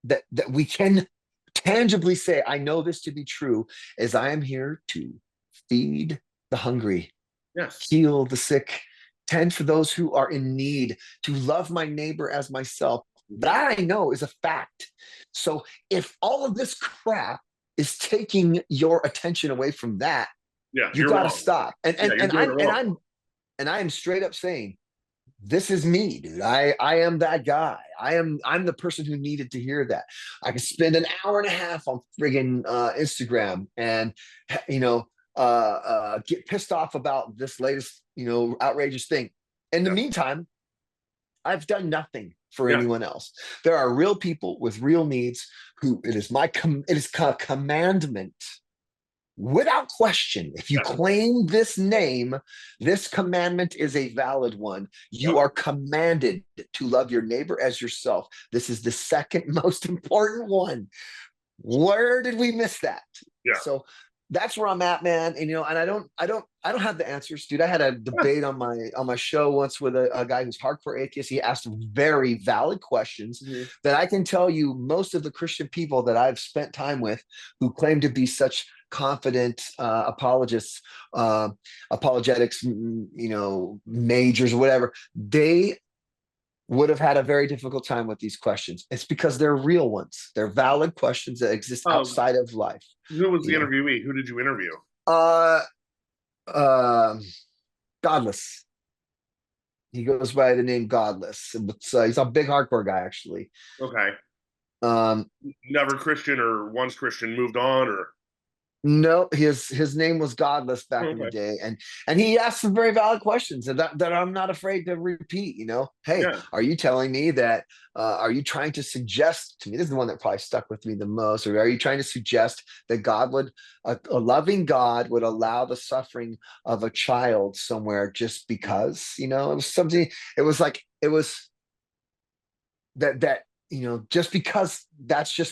that we can tangibly say, I know this to be true, is I am here to feed the hungry, yes, heal the sick, tend for those who are in need, to love my neighbor as myself. mm-hmm. That I know is a fact. So if all of this crap is taking your attention away from that, Yeah, you you're got to wrong. stop. And Yeah, and you're and doing I'm it and wrong. I'm and I am straight up saying, this is me, dude. I am that guy. I'm the person who needed to hear that. I could spend an hour and a half on friggin' Instagram and get pissed off about this latest outrageous thing. In the Yeah, meantime, I've done nothing for yeah, anyone else. There are real people with real needs who it is a commandment without question. If you yeah, claim this name, this commandment is a valid one. You yep, are commanded to love your neighbor as yourself. This is the second most important one. Where did we miss that? yeah, So that's where I'm at, man. And I don't have the answers, dude. I had a yeah, debate on my show once with a guy who's hardcore atheist. He asked very valid questions mm-hmm. that I can tell you most of the Christian people that I've spent time with who claim to be such confident apologetics, majors or whatever, they would have had a very difficult time with these questions. It's because they're real ones. They're valid questions that exist Um, outside of life. who was You the know, interviewee? Who did you interview? uh, uh, Godless. He goes by the name Godless. He's a big hardcore guy, actually. Okay, Um, never Christian or once Christian, moved on, or No, his name was Godless back in the okay, day, and he asked some very valid questions that I'm not afraid to repeat. Hey, yeah, are you telling me that? Are you trying to suggest to me? This is the one that probably stuck with me the most. Or are you trying to suggest that a loving God would allow the suffering of a child somewhere just because? It was something. It was that just because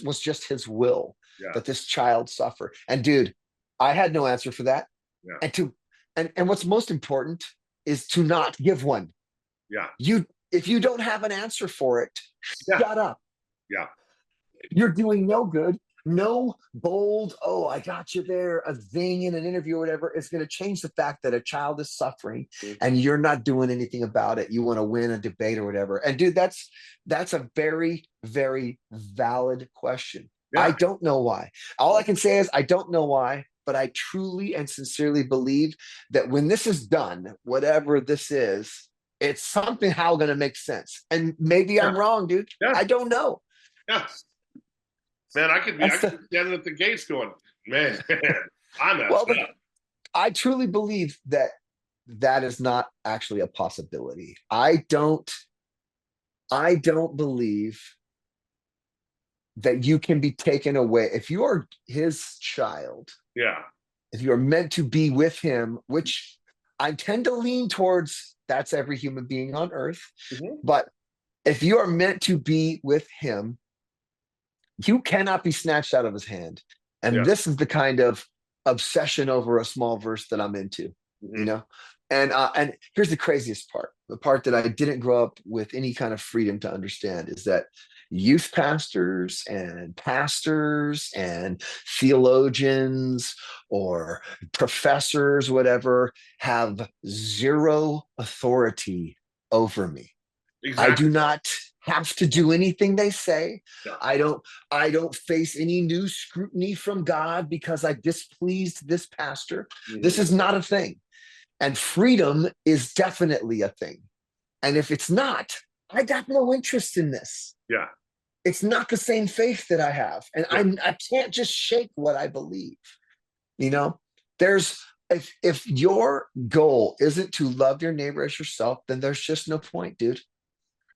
was just his will yeah, that this child suffer. And dude, I had no answer for that. yeah, And to and what's most important is to not give one. yeah, If you don't have an answer for it, yeah, shut up. yeah, You're doing no good. No bold, oh, I got you there, a zing in an interview or whatever is going to change the fact that a child is suffering and you're not doing anything about it. You want to win a debate or whatever. And dude, that's a very, very valid question. I Yeah. don't know why. All I can say is I don't know why, but I truly and sincerely believe that when this is done, whatever this is, it's somehow going to make sense. And maybe Yeah. I'm wrong, dude. Yeah. I don't know. Yeah. Man, I That's could the be standing at the gates going, man, I well, messed but up. I truly believe that that is not actually a possibility. I don't believe that you can be taken away if you are his child, Yeah. if you are meant to be with him, which I tend to lean towards that's every human being on earth. Mhm. But if you are meant to be with him, you cannot be snatched out of his hand. And Yeah. this is the kind of obsession over a small verse that I'm into, you Mhm. know? And here's the craziest part, the part that I didn't grow up with any kind of freedom to understand is that youth pastors and theologians or professors, whatever, have zero authority over me. I do Exactly. not have to do anything they say. Yeah. I don't I don't face any new scrutiny from God because I displeased this pastor. This Mhm. is not a thing. And freedom is definitely a thing. And if it's not, I got no interest in this. Yeah. It's not the same faith that I have. And Yeah. I can't just shake what I believe. You know, there's if your goal isn't to love your neighbor as yourself, then there's just no point, dude. I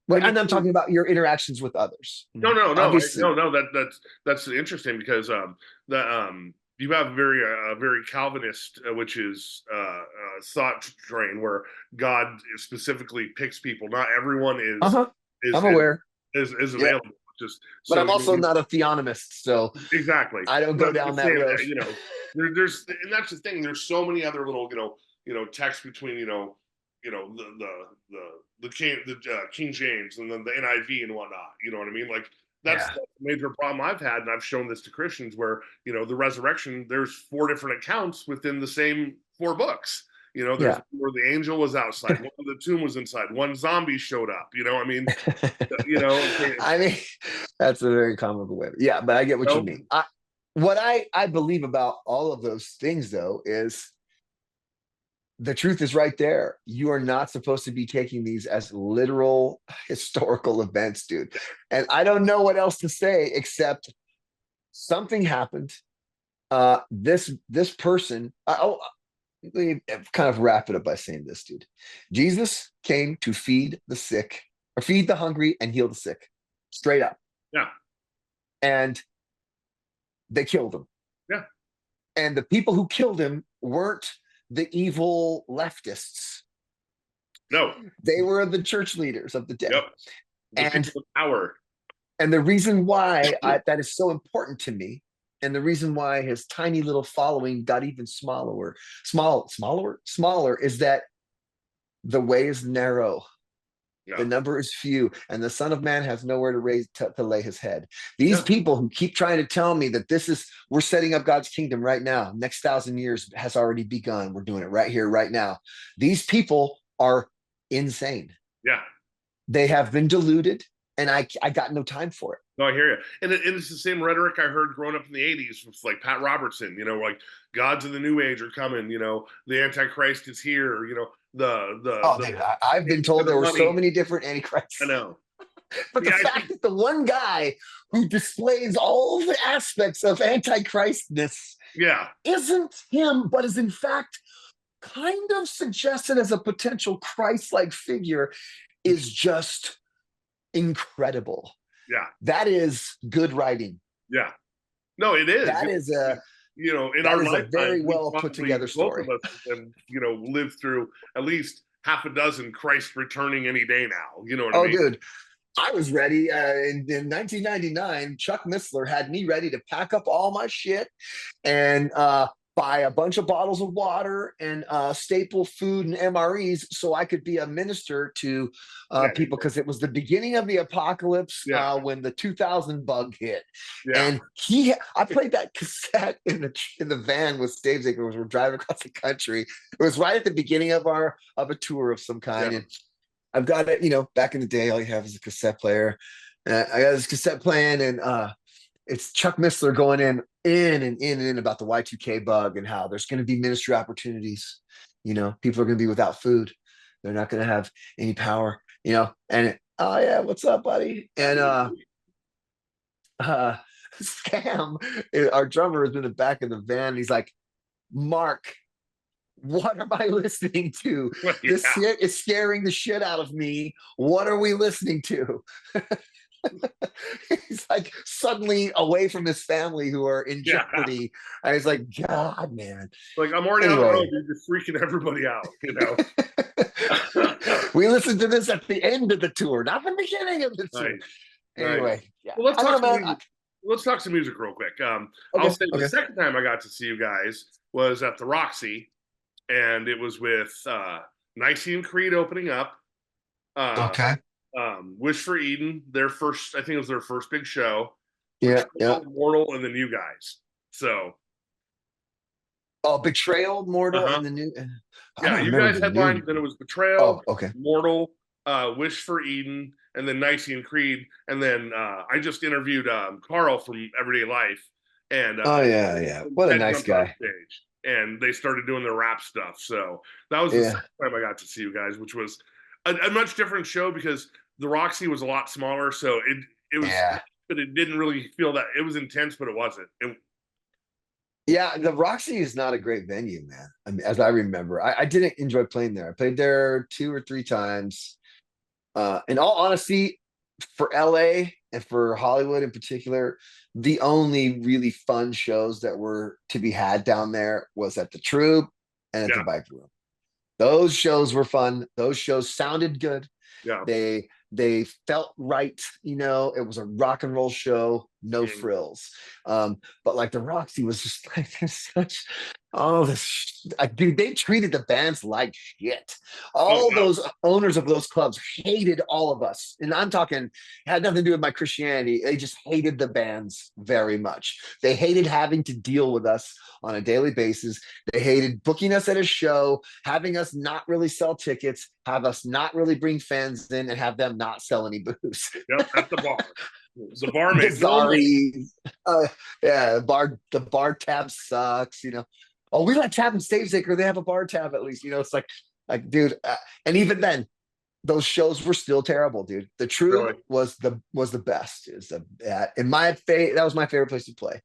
Well, mean, and I'm talking about your interactions with others. no, no, no, Obviously, no. That's interesting because the you have very Calvinist, which is thought train where God specifically picks people. Not everyone uh-huh. is I'm is aware. is Yeah, available. Just but so I'm also not a theonomist, so exactly. I don't But go I'm down just that saying road. that there's and that's the thing. There's so many other little texts between the King James and then the NIV and whatnot. You know what I mean? Like Yeah, that's the major problem I've had, and I've shown this to Christians where the resurrection. There's four different accounts within the same four books. There's yeah. where the angel was outside, one where the tomb was inside, one zombie showed up. I mean, okay, I mean, that's a very comical way. Yeah, but I get what you mean. What I believe about all of those things, though, is the truth is right there. You are not supposed to be taking these as literal historical events, dude. And I don't know what else to say except something happened. This person. Let me kind of wrap it up by saying this, dude. Jesus came to feed the sick, or feed the hungry, and heal the sick, straight up. yeah, And they killed him. yeah, And the people who killed him weren't the evil leftists. no, They were the church leaders of the yep, day. the people And with power. and the reason why that is so important to me, and the reason why his tiny little following got even smaller, is that the way is narrow. The Yeah, number is few, and the Son of Man has nowhere to lay his head. These yeah, people who keep trying to tell me that we're setting up God's kingdom right now. Next 1,000 years has already begun. We're doing it right here, right now. These people are insane. yeah. They have been deluded, and I got no time for it. No, I hear you. And it's the same rhetoric I heard growing up in the 80s with like Pat Robertson, like gods of the new age are coming, the Antichrist is here, Oh, dude, I've been for told the there were so money. many different I antichrists. know. But the Yeah, I fact think that the one guy who displays all the aspects of antichristness yeah, isn't him, but is in fact kind of suggested as a potential Christ-like figure is just incredible. yeah, That is good writing. yeah. No, it is. That is a In that our is a lifetime, very we well put probably together both of story. us have lived through at least half a dozen Christ returning any day now. You know what I Oh, mean? dude, I was ready in 1999. Chuck Missler had me ready to pack up all my shit and buy a bunch of bottles of water and staple food and MREs so I could be a minister to Yeah, people because it was the beginning of the apocalypse yeah, when the 2000 bug hit. yeah, And I played that cassette in the van with Stavesacre as we're driving across the country. It was right at the beginning of a tour of some kind, yeah, and I've got it. Back in the day, all you have is a cassette player. I got this cassette playing, and it's Chuck Missler going in about the Y2K bug and how there's going to be ministry opportunities. People are going to be without food. They're not going to have any power, oh yeah, what's up, buddy? And Scam, our drummer, is in the back of the van. He's like, Mark, what am I listening to? This shit is scaring the shit out of me. What are we listening to? He's like suddenly away from his family who are in jeopardy. I was like, God, man. Like, I'm already on the road, dude. You're freaking everybody out, We listened to this at the end of the tour, not the beginning of the tour. Right. Anyway, yeah. Well, let's talk some music real quick. I'll say the second time I got to see you guys was at the Roxy, and it was with Nicene Creed opening up. Okay. Wish for Eden, I think it was their first big show. Yeah. Mortal, and then you guys. So. Betrayal, Mortal, and the new. Yeah, you guys headlined. Then it was Betrayal. Oh, okay. Mortal, Wish for Eden, and then Nicene Creed, and then I just interviewed Carl from Everyday Life, and what a nice guy. Stage, and they started doing their rap stuff. So that was the second time I got to see you guys, which was a much different show because the Roxy was a lot smaller. So it was, but it didn't really feel that it was intense, but it wasn't. Yeah, the Roxy is not a great venue, man. I mean, as I remember, I didn't enjoy playing there. I played there 2 or 3 times. In all honesty, for LA and for Hollywood in particular, the only really fun shows that were to be had down there was at the Troop and at the Viper Room. Those shows were fun. Those shows sounded good. Yeah. They felt right. It was a rock and roll show, no frills. But like the Roxy was just like, there's such, dude, they treated the bands like shit. Those owners of those clubs hated all of us. And I'm talking, it had nothing to do with my Christianity. They just hated the bands very much. They hated having to deal with us on a daily basis. They hated booking us at a show, having us not really sell tickets, have us not really bring fans in, and have them not sell any booze. Yep, at the bar. The barmaid. The bar tab sucks, Oh, we let tab in Stavesacre. They have a bar tab at least, it's like dude. And even then, those shows were still terrible, dude. The True was the best. That was my favorite place to play,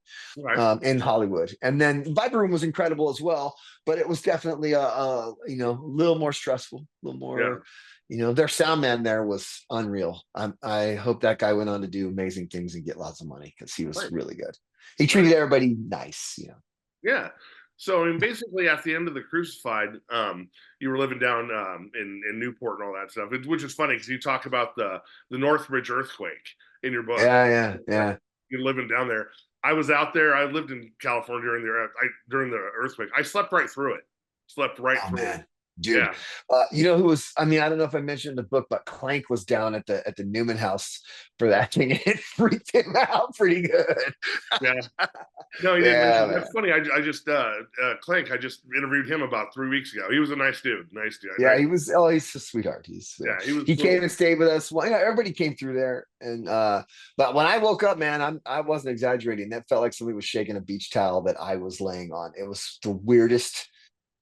in Hollywood. And then Viper Room was incredible as well, but it was definitely a little more stressful, a little more. Their sound man there was unreal. I hope that guy went on to do amazing things and get lots of money because he was really good. He treated everybody nice, Yeah. So, I mean, basically, at the end of the Crucified, you were living down in Newport and all that stuff, which is funny because you talk about the Northridge earthquake in your book. Yeah. You're living down there. I was out there. I lived in California during the earthquake. I slept right through it. Man. Dude, you know who was? I mean, I don't know if I mentioned in the book, but Clank was down at the Newman House for that thing. It freaked him out pretty good. Yeah, no, he didn't. That's funny. I just Clank. I just interviewed him about 3 weeks ago. He was a nice dude. Yeah, he was. Oh, he's a sweetheart. He cool. Came and stayed with us. Well, everybody came through there, and but when I woke up, man, I wasn't exaggerating. That felt like somebody was shaking a beach towel that I was laying on. It was the weirdest,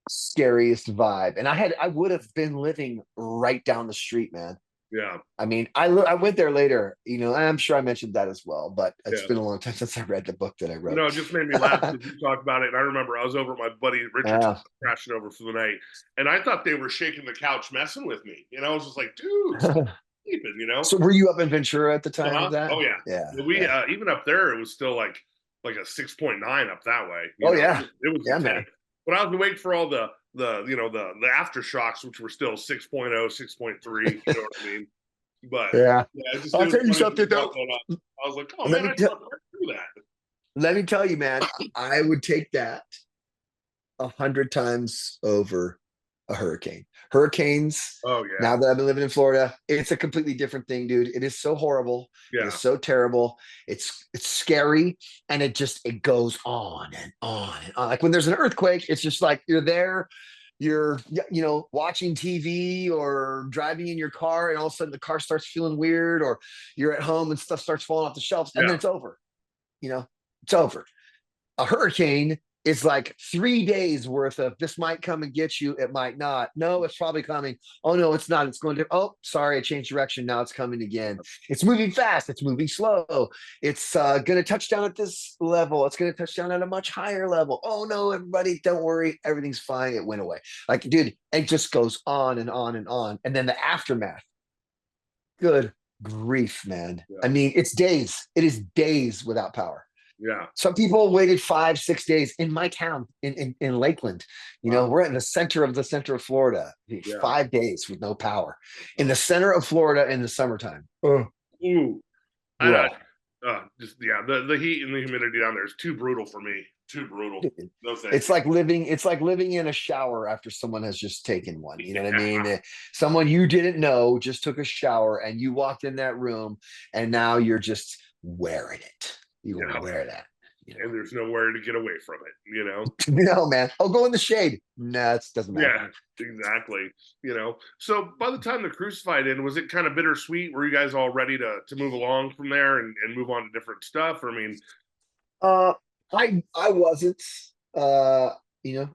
scariest vibe. And I would have been living right down the street, man. Yeah. I mean, I went there later, and I'm sure I mentioned that as well, but it's been a long time since I read the book that I wrote. It just made me laugh because you talked about it. And I remember I was over at my buddy Richard's crashing over for the night. And I thought they were shaking the couch messing with me. I was just like, dude, sleeping, So were you up in Ventura at the time of that? Oh, yeah. Yeah. Even up there, it was still like a 6.9 up that way. Yeah. It was intense. But I was awake for all the aftershocks, which were still 6.0, 6.3. You know what I mean? But I'll tell you something though. I was like, oh man, I slept right through that. Let me tell you, man, I would take that 100 times over a hurricane. Hurricanes. Oh yeah. Now that I've been living in Florida, it's a completely different thing, dude. It is so horrible. Yeah. It's so terrible. It's scary, and it goes on and on and on. Like when there's an earthquake, it's just like you're there, you're watching TV or driving in your car, and all of a sudden the car starts feeling weird, or you're at home and stuff starts falling off the shelves, and then it's over. it's over. A hurricane is like 3 days worth of this might come and get you. It might not. No, it's probably coming. Oh, no, it's not. It's going to, oh, sorry, I changed direction. Now it's coming again. It's moving fast. It's moving slow. It's going to touch down at this level. It's going to touch down at a much higher level. Oh, no, everybody, don't worry. Everything's fine. It went away. Like, dude, it just goes on and on and on. And then the aftermath. Good grief, man. Yeah. I mean, it's days. It is days without power. Yeah. Some people waited 5-6 days in my town in Lakeland. We're in the center of Florida. 5 days with no power in the center of Florida in the summertime. Ooh. The heat and the humidity down there is too brutal for me. Too brutal. No thanks. It's like living in a shower after someone has just taken one. You know what I mean? Someone you didn't know just took a shower and you walked in that room and now you're just wearing it. You wear that. And there's nowhere to get away from it, No, man. I'll go in the shade. Nah, it doesn't matter. Yeah, exactly. So by the time the Crucified ended, was it kind of bittersweet? Were you guys all ready to move along from there and move on to different stuff? Or, I mean, I wasn't. I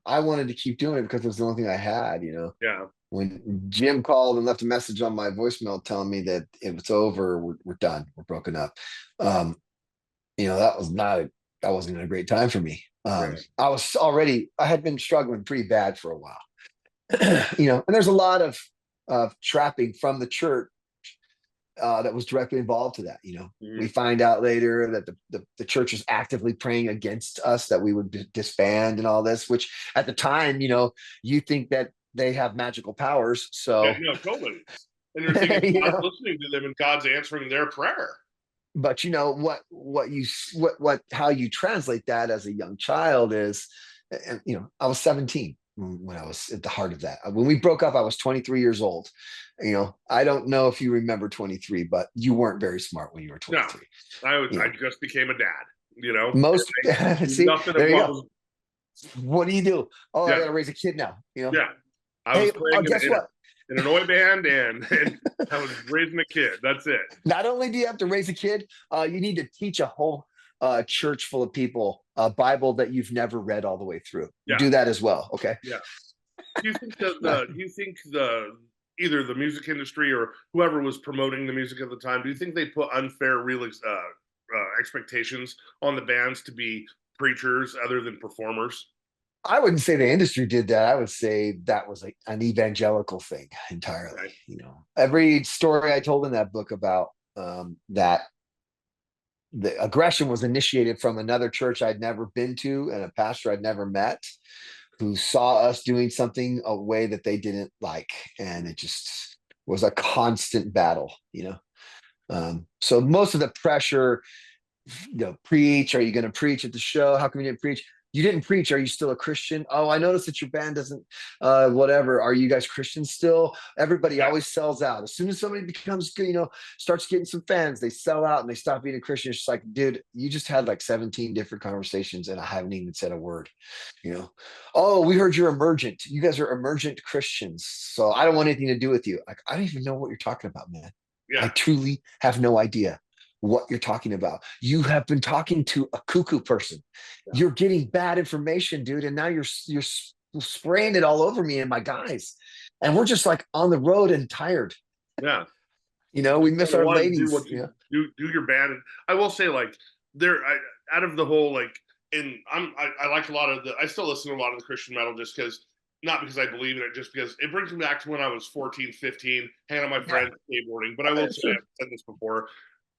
wanted to keep doing it because it was the only thing I had. Yeah. When Jim called and left a message on my voicemail telling me that it was over, we're done, we're broken up. That wasn't a great time for me. Right. I had been struggling pretty bad for a while. And there's a lot of trapping from the church that was directly involved to that. We find out later that the church is actively praying against us, that we would disband and all this, which at the time, you think that they have magical powers. So no, totally. And you're thinking God's listening to them and God's answering their prayer. But how you translate that as a young child is, I was 17 when I was at the heart of that. When we broke up, I was 23 years old. I don't know if you remember 23, but you weren't very smart when you were 23. No, I just became a dad, Most see, there you go. What do you do? Oh, yeah. I gotta raise a kid now. Yeah. I was playing guess what? In an oi band and I was raising a kid. That's it. Not only do you have to raise a kid, you need to teach a whole church full of people a Bible that you've never read all the way through. Yeah. Do that as well. Okay. Yeah. Do you think either the music industry or whoever was promoting the music at the time, do you think they put unfair expectations on the bands to be preachers other than performers? I wouldn't say the industry did that. I would say that was an evangelical thing entirely. Right. Every story I told in that book about that the aggression was initiated from another church I'd never been to and a pastor I'd never met, who saw us doing something a way that they didn't like. And it just was a constant battle, So most of the pressure, preach, are you going to preach at the show? How come you didn't preach? You didn't preach. Are you still a Christian? Oh, I noticed that your band doesn't, whatever. Are you guys Christians still? Everybody always sells out. As soon as somebody becomes good, starts getting some fans, they sell out and they stop being a Christian. It's just like, dude, you just had like 17 different conversations and I haven't even said a word, Oh, we heard you're emergent. You guys are emergent Christians. So I don't want anything to do with you. Like, I don't even know what you're talking about, man. Yeah. I truly have no idea what you're talking about. You have been talking to a cuckoo person. Yeah. You're getting bad information, dude. And now you're spraying it all over me and my guys. And we're just like on the road and tired. Yeah. We miss our ladies. Do your band. I will say, like, out of the whole, like, and I like a lot of I still listen to a lot of the Christian metal just because, not because I believe in it, just because it brings me back to when I was 14, 15, hanging out with my friends skateboarding. But I will say, I've said this before,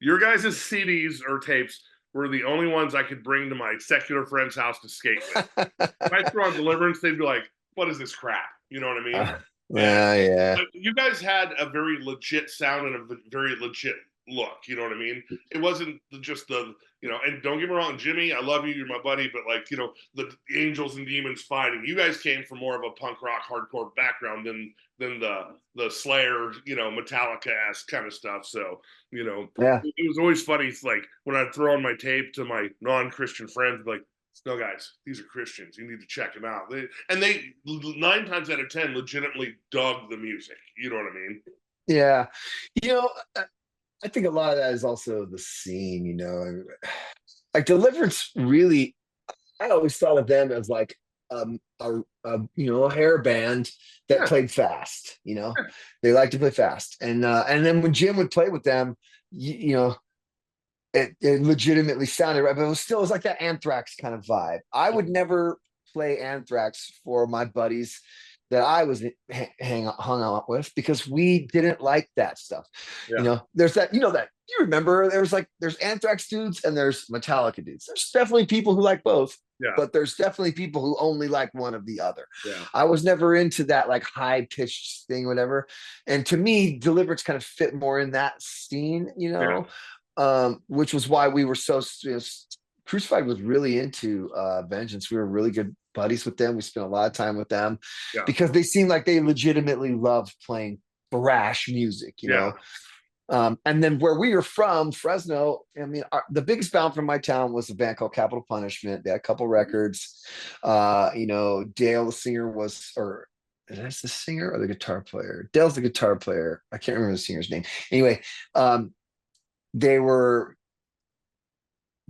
your guys' CDs or tapes were the only ones I could bring to my secular friend's house to skate with. If I threw on Deliverance, they'd be like, what is this crap? You know what I mean? Yeah. But you guys had a very legit sound and a very legit look. You know what I mean? It wasn't just the, and don't get me wrong, Jimmy, I love you, you're my buddy, but like, the angels and demons fighting. You guys came from more of a punk rock hardcore background than the Slayer, Metallica-esque kind of stuff. So, it was always funny. It's like when I'd throw on my tape to my non-Christian friends, like, no, guys, these are Christians. You need to check them out. They 9 times out of 10 legitimately dug the music. You know what I mean? Yeah. I think a lot of that is also the scene, like Deliverance really, I always thought of them as like a hair band that Yeah, played fast. They like to play fast, and then when Jim would play with them, you know, it legitimately sounded right, but it was like that Anthrax kind of vibe. I would never play Anthrax for my buddies that I was hung out with because we didn't like that stuff. yeah, There's that, that you remember there's Anthrax dudes and there's Metallica dudes. There's definitely people who like both, yeah, but there's definitely people who only like one of the other. yeah, I was never into that like high pitched thing, whatever. And to me, Deliverance kind of fit more in that scene, yeah, which was why we were so Crucified was really into Vengeance. We were really good buddies with them. We spent a lot of time with them yeah, because they seemed like they legitimately loved playing brash music, yeah. and then where we were from, Fresno, I mean, the biggest band from my town was a band called Capital Punishment. They had a couple records. Dale, the singer, or that's the singer or the guitar player? Dale's the guitar player. I can't remember the singer's name. Anyway, they were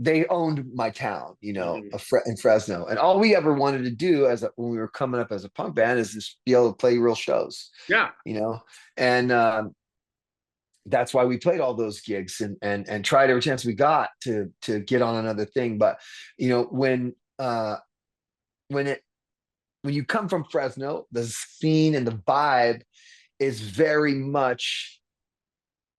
they owned my town, Mhm. in Fresno. And all we ever wanted to do when we were coming up as a punk band is just be able to play real shows, Yeah, and that's why we played all those gigs and tried every chance we got to get on another thing. But when when it when you come from Fresno, the scene and the vibe is very much,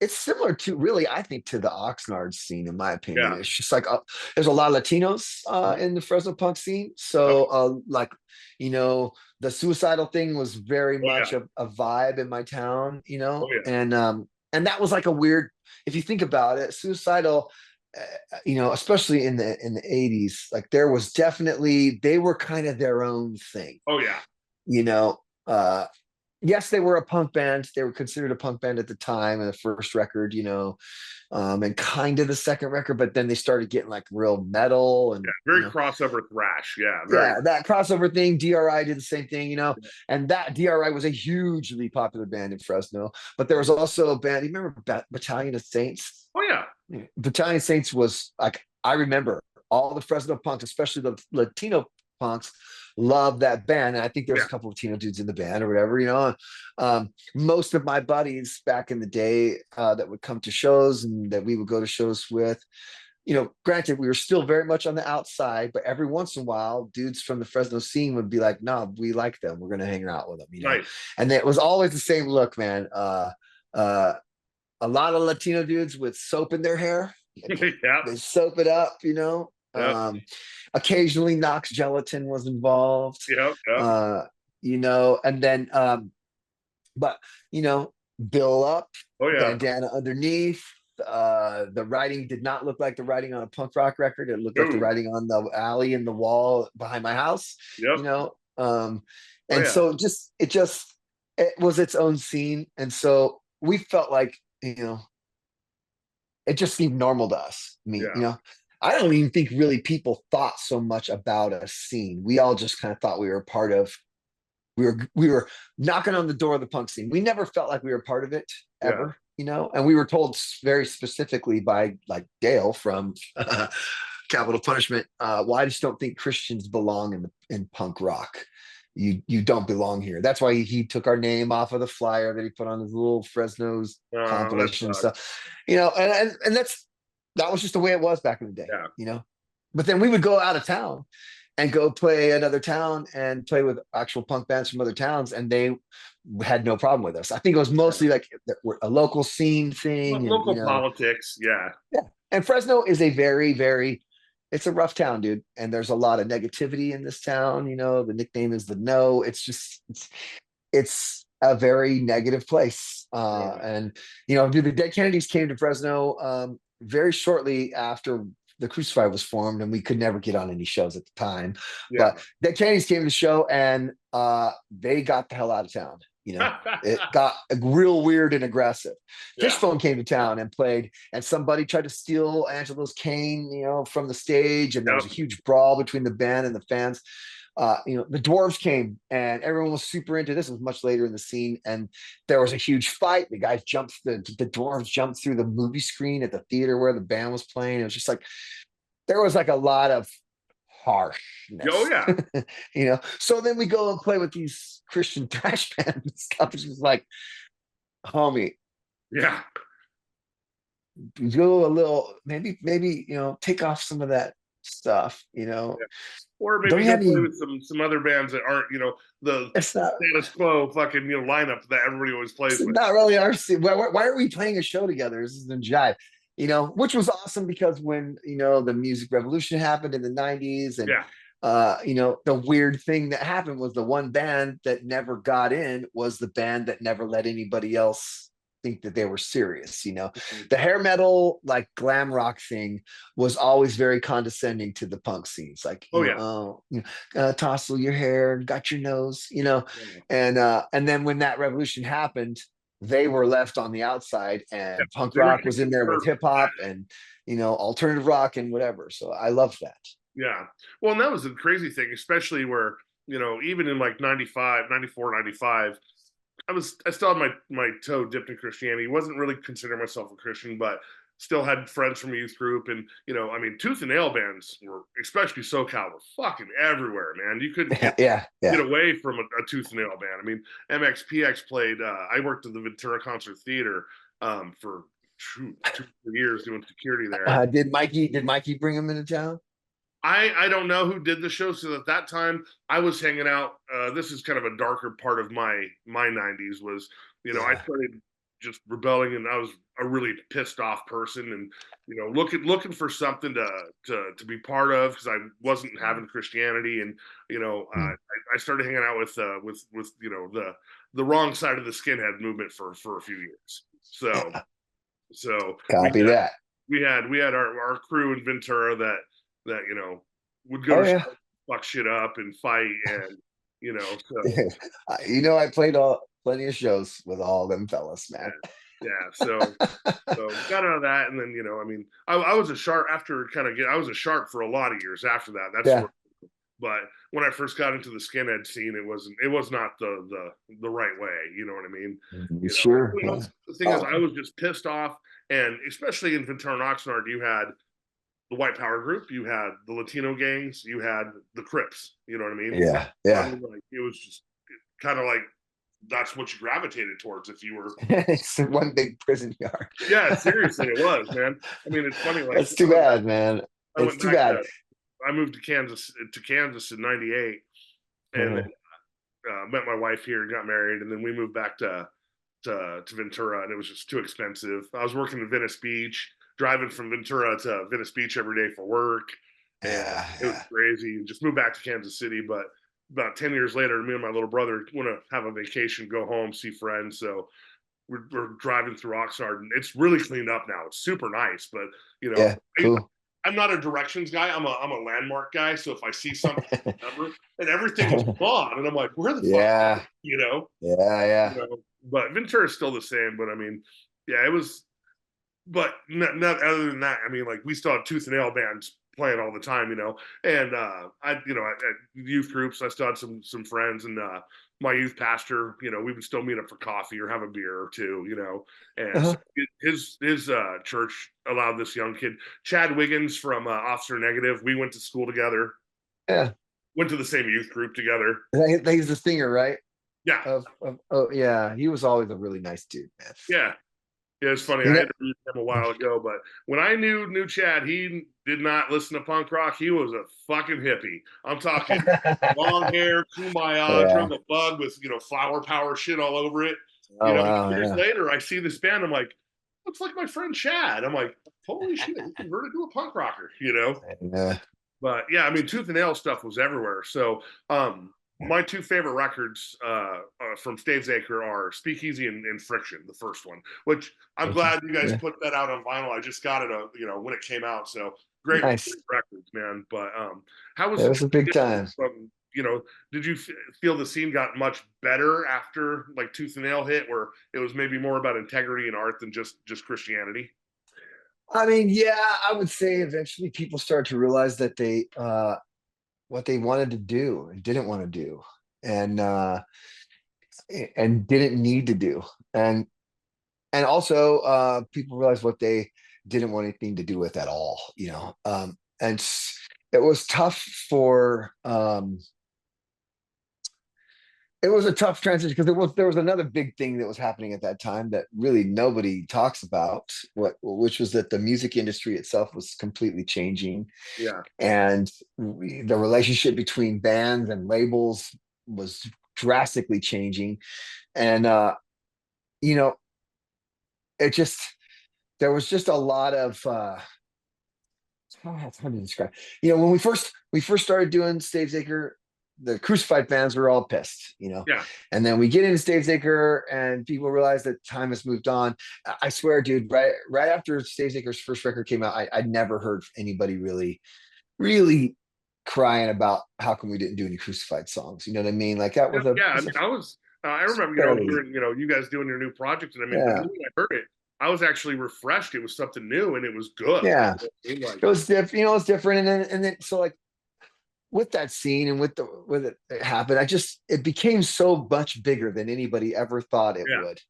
it's similar to, really, I think, to the Oxnard scene, in my opinion. yeah. It's just like there's a lot of Latinos Mhm. in the Fresno punk scene. Oh, So the suicidal thing was very oh much yeah, a vibe in my town, oh yeah, and that was like a weird, if you think about it, suicidal, especially in the 80s, like there was definitely, they were kind of their own thing, oh yeah, you know. Yes, they were a punk band. They were considered a punk band at the time, and the first record, and kind of the second record, but then they started getting like real metal yeah. and Very crossover thrash. Yeah, very. yeah, that crossover thing. DRI did the same thing, and that DRI was a hugely popular band in Fresno. But there was also a band. You remember Battalion of Saints? Oh yeah, Battalion Saints was like, I remember all the Fresno punks, especially the Latino punks, love that band. And I think there's yeah. a couple of Latino dudes in the band or whatever, most of my buddies back in the day that would come to shows and that we would go to shows with, granted, we were still very much on the outside, but every once in a while, dudes from the Fresno scene would be like, no, we like them. We're going to hang out with them. Nice. And it was always the same look, man. Uh, a lot of Latino dudes with soap in their hair. Yeah, They soap it up. yeah, Occasionally Knox gelatin was involved. yeah, yeah. Uh, and then but bill up, Oh yeah. bandana underneath. The writing did not look like the writing on a punk rock record. It looked like the Ooh, writing on the alley in the wall behind my house, yep. you know. Oh And yeah, so it was its own scene. And so we felt like, it just seemed normal to us. I mean, yeah, I don't even think really people thought so much about a scene. We all just kind of thought we were part of, we were knocking on the door of the punk scene. We never felt like we were part of it yeah. ever, and we were told very specifically by like Dale from Capital Punishment, well, I just don't think Christians belong in punk rock. You don't belong here. That's why he took our name off of the flyer that he put on his little Fresno's That compilation and sucks. stuff. And that was just the way it was back in the day, Yeah. But then we would go out of town and go play another town and play with actual punk bands from other towns, and they had no problem with us. I think it was Yeah. mostly like a local scene thing, and Local politics. Yeah. yeah. And Fresno is a very, very, it's a rough town, dude. And there's a lot of negativity in this town. The nickname is the No. It's just it's a very negative place. Yeah. And dude, the Dead Kennedys came to Fresno very shortly after the Crucified was formed, and we could never get on any shows at the time. Yeah. But Dead Kennedys came to the show, and they got the hell out of town. It got real weird and aggressive. Yeah. Fishbone came to town and played, and somebody tried to steal Angelo's cane, from the stage, and there was Yep. a huge brawl between the band and the fans. The dwarves came, and everyone was super into this. It was much later in the scene, and there was a huge fight. The dwarves jumped through the movie screen at the theater where the band was playing. It was just like, there was like a lot of Oh harshness, yeah, So then we go and play with these Christian thrash bands and stuff. It's just like, homie, yeah. go a little, maybe, take off some of that stuff, Or Don't maybe you go have play any, with some other bands that aren't, the it's not, status quo fucking lineup that everybody always it's plays with. not really our scene. Why are we playing a show together? This isn't jive, which was awesome because when, the music revolution happened in the 90s and, Yeah, the weird thing that happened was the one band that never got in was the band that never let anybody else think that they were serious. The hair metal, like glam rock thing was always very condescending to the punk scenes. Like, oh yeah, tousle your hair and got your nose, and then when that revolution happened, they were left on the outside, yeah. and punk They were rock was kicked in to the there with curb. hip hop and alternative rock and whatever. So I love that. Yeah. Well, and that was the crazy thing, especially where, even in like 95, 94, 95, I still had my toe dipped in Christianity. Wasn't really considering myself a Christian, but still had friends from a youth group. And, tooth and nail bands were, especially SoCal, were fucking everywhere, man. You couldn't get away from a tooth and nail band. I mean, MXPX played, I worked at the Ventura Concert Theater for 2 years doing security there. Did Mikey bring him into town? I don't know who did the show. So at that time, I was hanging out. This is kind of a darker part of my 90s. Was I started just rebelling, and I was a really pissed off person, and looking for something to be part of because I wasn't having Christianity, and I started hanging out with the wrong side of the skinhead movement for a few years. So Copy that. We had our crew in Ventura that would go to fuck shit up and fight, and so I played plenty of shows with all them fellas, man. so got out of that, and then I was a sharp after I was a sharp for a lot of years after that. But when I first got into the skinhead scene, it was not the right way. You know what I mean? Sure. The thing is, I was just pissed off, and especially in Ventura and Oxnard, you had the white power group, you had the Latino gangs, you had the Crips. You know what I mean? Yeah. I mean, like, it was just kind of like that's what you gravitated towards if you were. It's one big prison yard. Yeah, seriously, it was, man. I mean, it's funny. Like, that's too bad, man. It's too bad. I moved to Kansas in '98, and then, met my wife here and got married, and then we moved back to Ventura, and it was just too expensive. I was working in Venice Beach, driving from Ventura to Venice Beach every day for work. And it was crazy. Just moved back to Kansas City, but about 10 years later, me and my little brother want to have a vacation, go home, see friends. So we're driving through Oxnard, and it's really cleaned up now. It's super nice, but cool. I'm not a directions guy. I'm a landmark guy. So if I see something, and everything is gone, and I'm like, where the fuck? Yeah. But Ventura is still the same. But I mean, it was. But not other than that. I mean, like, we still have tooth and nail bands playing all the time, And at youth groups, I still had some friends, and my youth pastor, we would still meet up for coffee or have a beer or two, And so his church allowed this young kid, Chad Wiggins from Officer Negative. We went to school together. Yeah. Went to the same youth group together. He's the singer, right? Yeah. Yeah. He was always a really nice dude, man. Yeah. Yeah, it's funny. I interviewed him a while ago, but when I knew Chad, he did not listen to punk rock. He was a fucking hippie. I'm talking long hair, kumbaya, drove a bug with flower power shit all over it. Years later, I see this band. I'm like, looks like my friend Chad. I'm like, holy shit, he converted to a punk rocker. But yeah, I mean, tooth and nail stuff was everywhere. So my two favorite records from Stavesacre are Speakeasy and Friction, the first one, which I'm glad you guys put that out on vinyl. I just got it, when it came out. So great records, man. But how was it was a big time? From, did you feel the scene got much better after like Tooth and Nail hit, where it was maybe more about integrity and art than just Christianity? I mean, yeah, I would say eventually people started to realize that they what they wanted to do and didn't want to do, and didn't need to do, and also people realized what they didn't want anything to do with at all. it was tough for it was a tough transition because there was another big thing that was happening at that time that really nobody talks about, which was that the music industry itself was completely changing, Yeah. and the relationship between bands and labels was drastically changing. And you know, it just there was just a lot of it's hard to describe. When we first started doing Stavesacre, the Crucified fans were all pissed, Yeah. and then we get into Stavesacre and people realize that time has moved on. I swear, dude, right after Stavesacre's first record came out, I'd never heard anybody really crying about how come we didn't do any Crucified songs. You know what I mean? Like that was Yeah. I mean, I remember, fairly, hearing, you guys doing your new project. And I mean, the yeah, minute I heard it, I was actually refreshed. It was something new and it was good. yeah. You know what I mean? It was different, it was different. And then so like with that scene and with it happened, it became so much bigger than anybody ever thought it Yeah. would.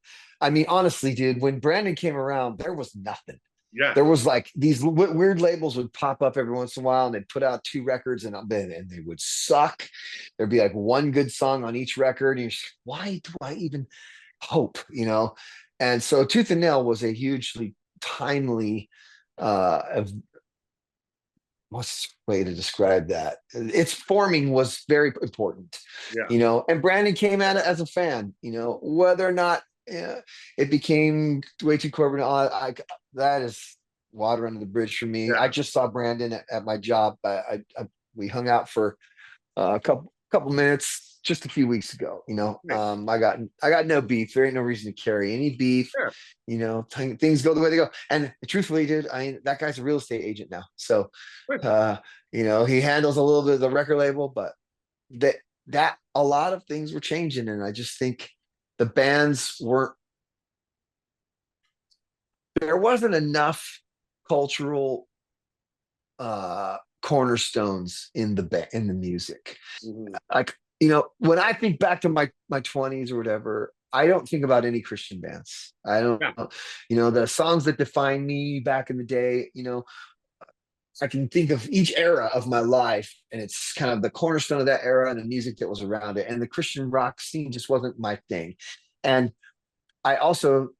I mean, honestly, dude, when Brandon came around, there was nothing. Yeah. There was like these weird labels would pop up every once in a while, and they'd put out 2 records, and they would suck. There'd be like one good song on each record. And you're just, why do I even hope? And so Tooth and Nail was a hugely timely what's the way to describe that? Its forming was very important, Yeah. and Brandon came at it as a fan, whether or not it became way too corporate. That is water under the bridge for me. I Yeah. just saw Brandon at my job. We hung out for a couple minutes just a few weeks ago. I got no beef. There ain't no reason to carry any beef. Yeah. Things go the way they go. And truthfully, dude, that guy's a real estate agent now. So, he handles a little bit of the record label, but that a lot of things were changing, and I just think the bands weren't. There wasn't enough cultural cornerstones in the music. Mm-hmm. Like, when I think back to my 20s or whatever, I don't think about any Christian bands. I don't, the songs that define me back in the day, I can think of each era of my life, and it's kind of the cornerstone of that era and the music that was around it. And the Christian rock scene just wasn't my thing. And I also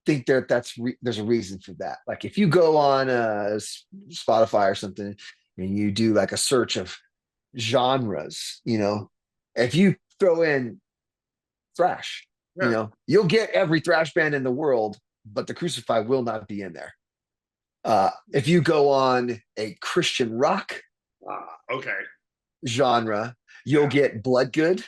think there's a reason for that. Like if you go on Spotify or something and you do like a search of genres, if you throw in thrash, you'll get every thrash band in the world, but the Crucified will not be in there. If you go on a Christian rock genre, you'll get Bloodgood,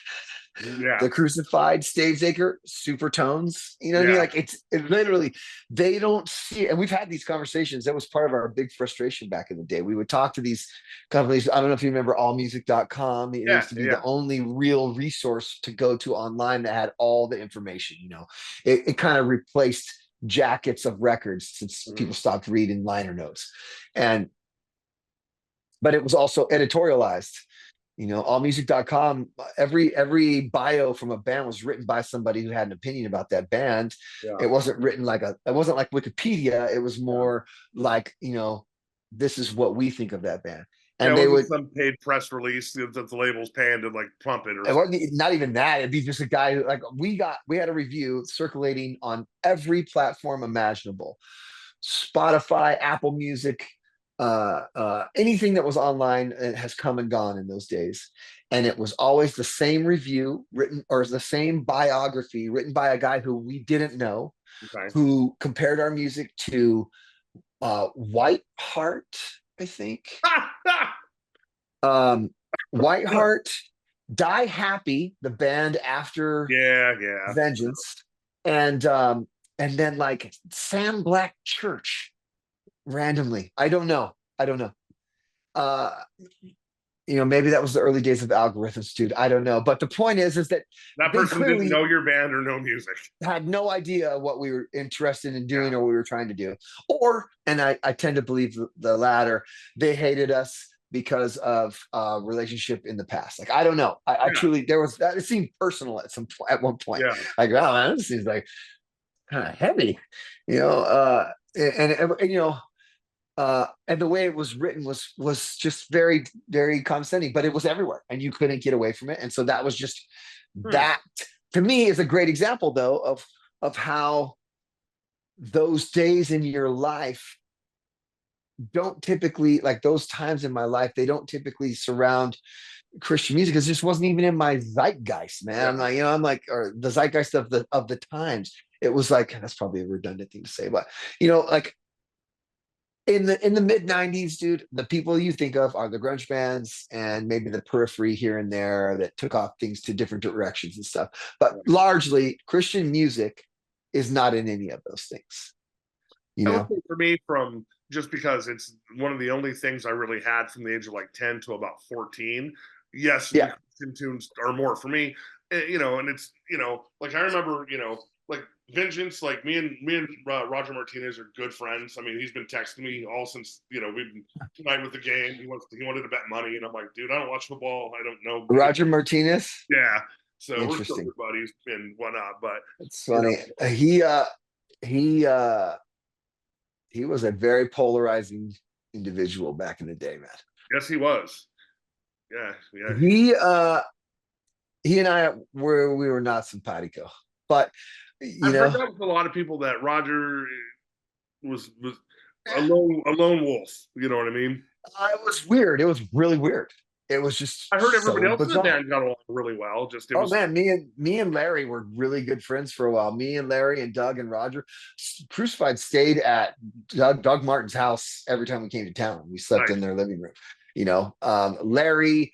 the Crucified, Stavesacre, Supertones. You know what I mean? Like it literally, they don't see. And we've had these conversations. That was part of our big frustration back in the day. We would talk to these companies. I don't know if you remember allmusic.com. It used to be the only real resource to go to online that had all the information. It kind of replaced jackets of records since people stopped reading liner notes. But it was also editorialized. Allmusic.com, every bio from a band was written by somebody who had an opinion about that band. It wasn't written it wasn't like Wikipedia. It was more like, this is what we think of that band. And they would some paid press release that the label's paying to like pump it. It wasn't not even that. It'd be just a guy who, like, we had a review circulating on every platform imaginable: Spotify, Apple Music, anything that was online has come and gone in those days. And it was always the same review written, or the same biography written by a guy who we didn't know, who compared our music to White Heart, I think. White Heart, Die Happy, the band after Vengeance, and then like Sam Black Church randomly. I don't know. Maybe that was the early days of algorithms, dude. I don't know. But the point is that person didn't know your band or know music. Had no idea what we were interested in doing or what we were trying to do. And I tend to believe the latter, they hated us because of relationship in the past. Like, I don't know. I truly, it seemed personal at one point. Yeah. Like, oh man, this seems like kind of heavy, and And the way it was written was just very, very condescending, but it was everywhere and you couldn't get away from it. And so that was just Hmm. that, to me, is a great example though of how those days in your life don't typically, like those times in my life, they don't typically surround Christian music, because it just wasn't even in my zeitgeist, man. Yeah. I'm like, I'm like, or the zeitgeist of the times. It was like, that's probably a redundant thing to say, but like in the mid 90s, dude, the people you think of are the grunge bands and maybe the periphery here and there that took off things to different directions and stuff. But largely, Christian music is not in any of those things, you I would know? say for me, from just because it's one of the only things I really had from the age of like 10 to about 14. Yes, the Yeah. Christian tunes are more for me, and it's, like I remember, like Vengeance, like me and Roger Martinez are good friends. I mean, he's been texting me all since, we've been tonight with the game. He wanted to bet money, and I'm like, dude, I don't watch football. I don't know. Roger Martinez. Yeah. So we're still Interesting. good buddies and whatnot, but It's you know, funny. He he was a very polarizing individual back in the day, man. yes, he was. Yeah, yeah. He and I we were not simpatico, but I've heard that with a lot of people that Roger was a lone wolf. You know what I mean? it was weird. It was really weird. It was just I heard everybody so else in the bizarre. band got along really well. Just it Oh was man, me and Larry were really good friends for a while. Me and Larry and Doug and Roger. Crucified stayed at Doug Martin's house every time we came to town. We slept nice. in their living room. Larry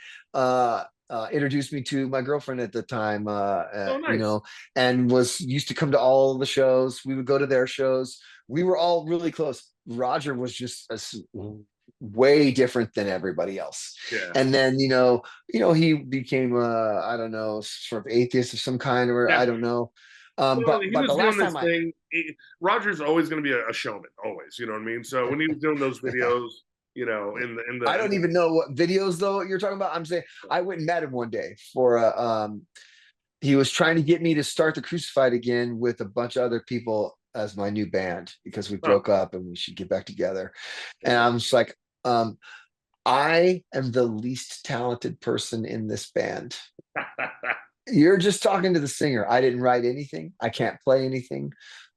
introduced me to my girlfriend at the time, Oh, nice. and was used to come to all the shows. We would go to their shows. We were all really close. Roger was just way different than everybody else. Yeah. And then, he became I don't know, sort of atheist of some kind, or Yeah. I don't know. Well, he But the was doing last this time thing. Roger's always going to be a showman, always. You know what I mean? So when he was doing those yeah. videos, I in don't even know what videos though you're talking about. I'm saying I went and met him one day for he was trying to get me to start the Crucified again with a bunch of other people as my new band, because we oh, broke up and we should get back together. And okay. I'm just like, I am the least talented person in this band. You're just talking to the singer. I didn't write anything. I can't play anything.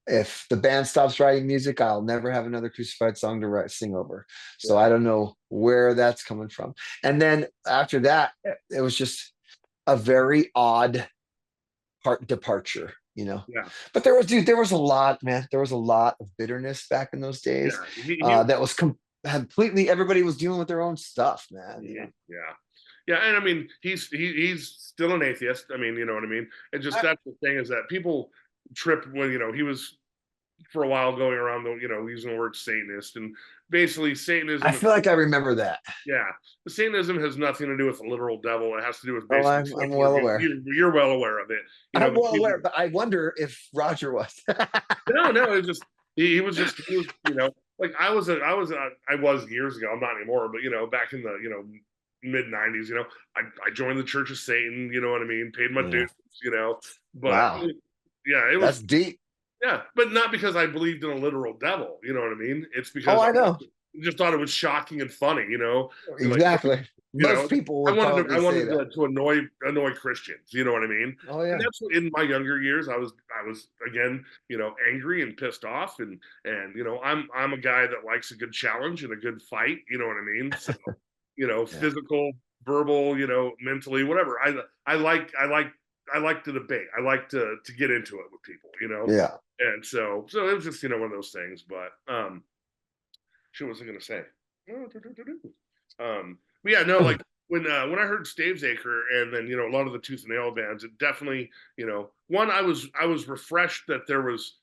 If the band stops writing music, I'll never have another Crucified song to sing over. So Yeah. I don't know where that's coming from. And then after that, it was just a very odd part departure, Yeah. But there was a lot, man. There was a lot of bitterness back in those days. Yeah. He That was completely, everybody was dealing with their own stuff, man. Yeah. Yeah, and I mean, he's still an atheist. I mean, you know what I mean? And just that's the thing, is that people trip when, he was for a while going around the, using the word Satanist, and basically I Satanism is, feel like I remember that. yeah, the Satanism has nothing to do with the literal devil. It has to do with Oh, basically I'm Satan. well aware. You're well aware of it. I'm The well people, aware, but I wonder if Roger was. no, it's just he was, like I was years ago. I'm not anymore, but back in the mid '90s, I joined the Church of Satan. You know what I mean? Paid my Yeah. dues. But Wow. yeah, it That's was, deep. yeah, but not because I believed in a literal devil. You know what I mean? It's Oh, because I I know. just thought it was shocking and funny. Like, Exactly. you know, Most people I would wanted to probably I say wanted that. to annoy Christians. You know what I mean? Oh, And yeah. that's in my younger years. I was again, angry and pissed off, and I'm a guy that likes a good challenge and a good fight. You know what I mean? So Yeah. physical, verbal, mentally, whatever. I like to debate. I like to get into it with people. Yeah. And so it was just one of those things. But shit, what was I gonna say? But yeah, no, like when I heard Stavesacre, and then a lot of the Tooth and Nail bands, it definitely, one, I was refreshed that there was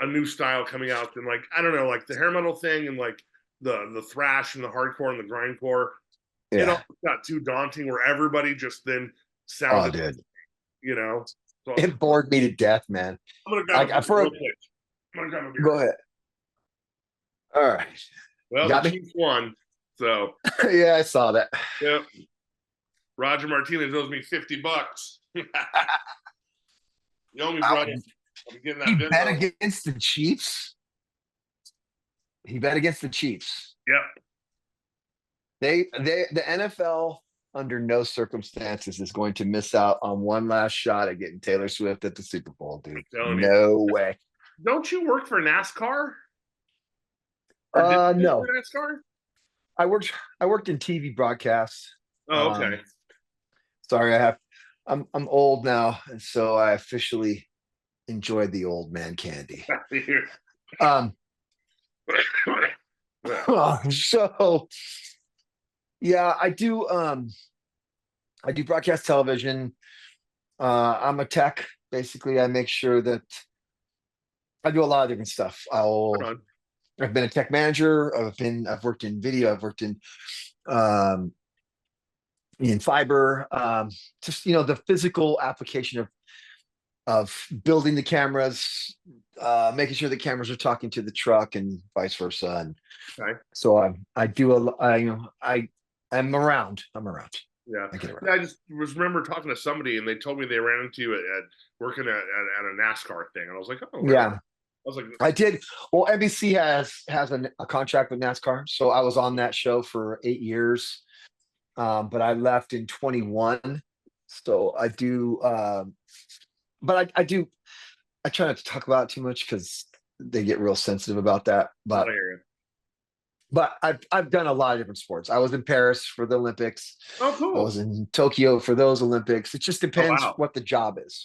a new style coming out, and like, I don't know, like the hair metal thing, and like the thrash and the hardcore and the grindcore, it all Yeah. got too daunting, where everybody just then Oh, sounded, dude. you know. So It bored me to death, man. I'm gonna grab a Like beer for real quick. I'm gonna grab a beer. go ahead. All right. You Well, the got me? Chiefs won, so Yeah, I saw that. yeah. Roger Martinez owes me $50. You owe me, Wow. brother. I'll be getting He that bet Venmo. against the Chiefs. He bet against the Chiefs. Yep. The NFL under no circumstances is going to miss out on one last shot at getting Taylor Swift at the Super Bowl, dude. Telling you. No way. Don't you work for NASCAR? Or did you work No. for NASCAR? I worked in TV broadcasts. Oh, okay. Sorry, I'm old now, and so I officially enjoyed the old man candy. Um so yeah, I do broadcast television. I'm a tech. Basically, I make sure that I do a lot of different stuff. I've been a tech manager. I've worked in video. I've worked um, in fiber. Just the physical application of building the cameras, making sure the cameras are talking to the truck, and vice versa. And okay. so I do I'm around. Yeah. I just remember talking to somebody, and they told me they ran into you at working at a NASCAR thing, and I was like, oh, really? Yeah. I was like, I did. Well, NBC has a contract with NASCAR, so I was on that show for 8 years, but I left in 21. So I do, but I do. I try not to talk about it too much because they get real sensitive about that. But I've done a lot of different sports. I was in Paris for the Olympics. Oh, cool. I was in Tokyo for those Olympics. It just depends what the job is,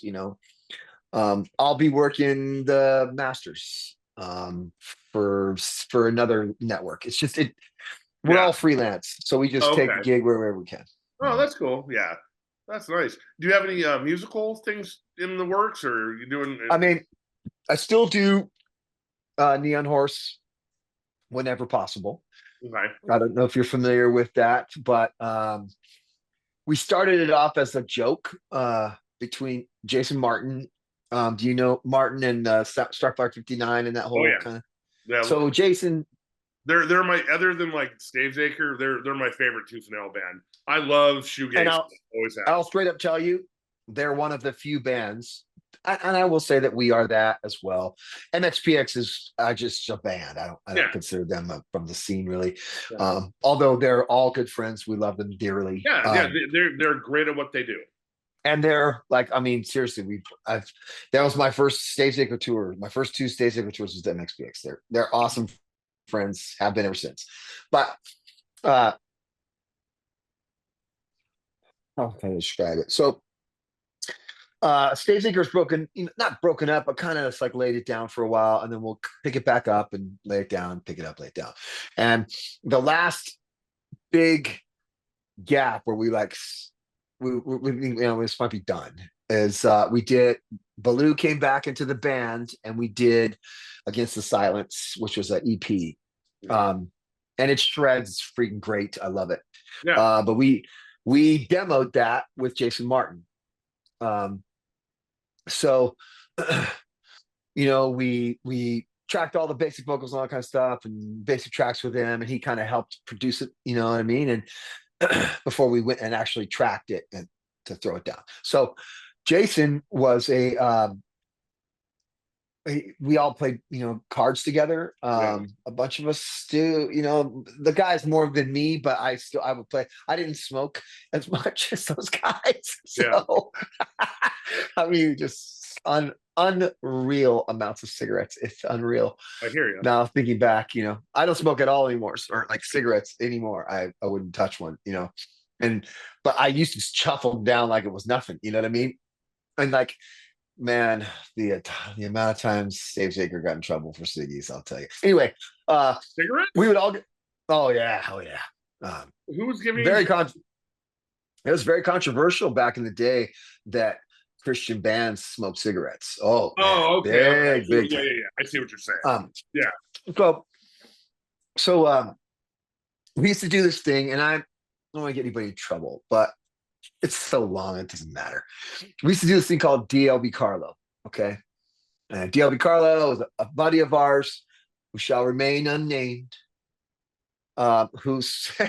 I'll be working the Masters for another network. It's just we're all freelance, so we just take a gig wherever we can. Oh, that's cool. Yeah, that's nice. Do you have any musical things in the works, or are you doing? I mean, I still do Neon Horse whenever possible. Okay. I don't know if you're familiar with that, but we started it off as a joke between Jason Martin. Do you know Martin and Starfire 59 and that whole kind of? Yeah. So Jason, they're my, other than like Stavesacre, they're my favorite tooth and nail band. I love shoegaze. And I'll straight up tell you, they're one of the few bands, and I will say that we are that as well. MXPX is just a band. I don't consider them from the scene really. Yeah. Although they're all good friends, we love them dearly. Yeah, they're great at what they do. And they're like, I mean, seriously, that was my first Stavesacre tour. My first 2 Stavesacre tours was at MXPX. They're awesome friends, have been ever since. But how can I describe it? So Stavesacre's not broken up, but kind of just like laid it down for a while, and then we'll pick it back up and lay it down, pick it up, lay it down. And the last big gap where we this might be done is we did Baloo came back into the band, and we did Against the Silence, which was an EP. And it shreds. It's freaking great. I love it. Yeah. But we demoed that with Jason Martin. So we tracked all the basic vocals and all that kind of stuff and basic tracks with him, and he kind of helped produce it, you know what I mean? And before we went and actually tracked it and to throw it down. So Jason was we all played, cards together. A bunch of us do, the guys more than me, but I would play. I didn't smoke as much as those guys. So, I mean, just unreal amounts of cigarettes. It's unreal. I hear you. Now thinking back, I don't smoke at all anymore, or like cigarettes anymore. I wouldn't touch one, but I used to chuff them down like it was nothing. You know what I mean? And like, man, the amount of times Stavesacre got in trouble for ciggies, I'll tell you. Anyway, cigarettes? We would all get. Oh yeah. Who was giving? It was very controversial back in the day that Christian bands smoked cigarettes. Oh, okay. Big. Yeah. I see what you're saying. So we used to do this thing, and I don't want to get anybody in trouble, but it's so long it doesn't matter. We used to do this thing called DLB Carlo. Okay, and DLB Carlo was a buddy of ours who shall remain unnamed, who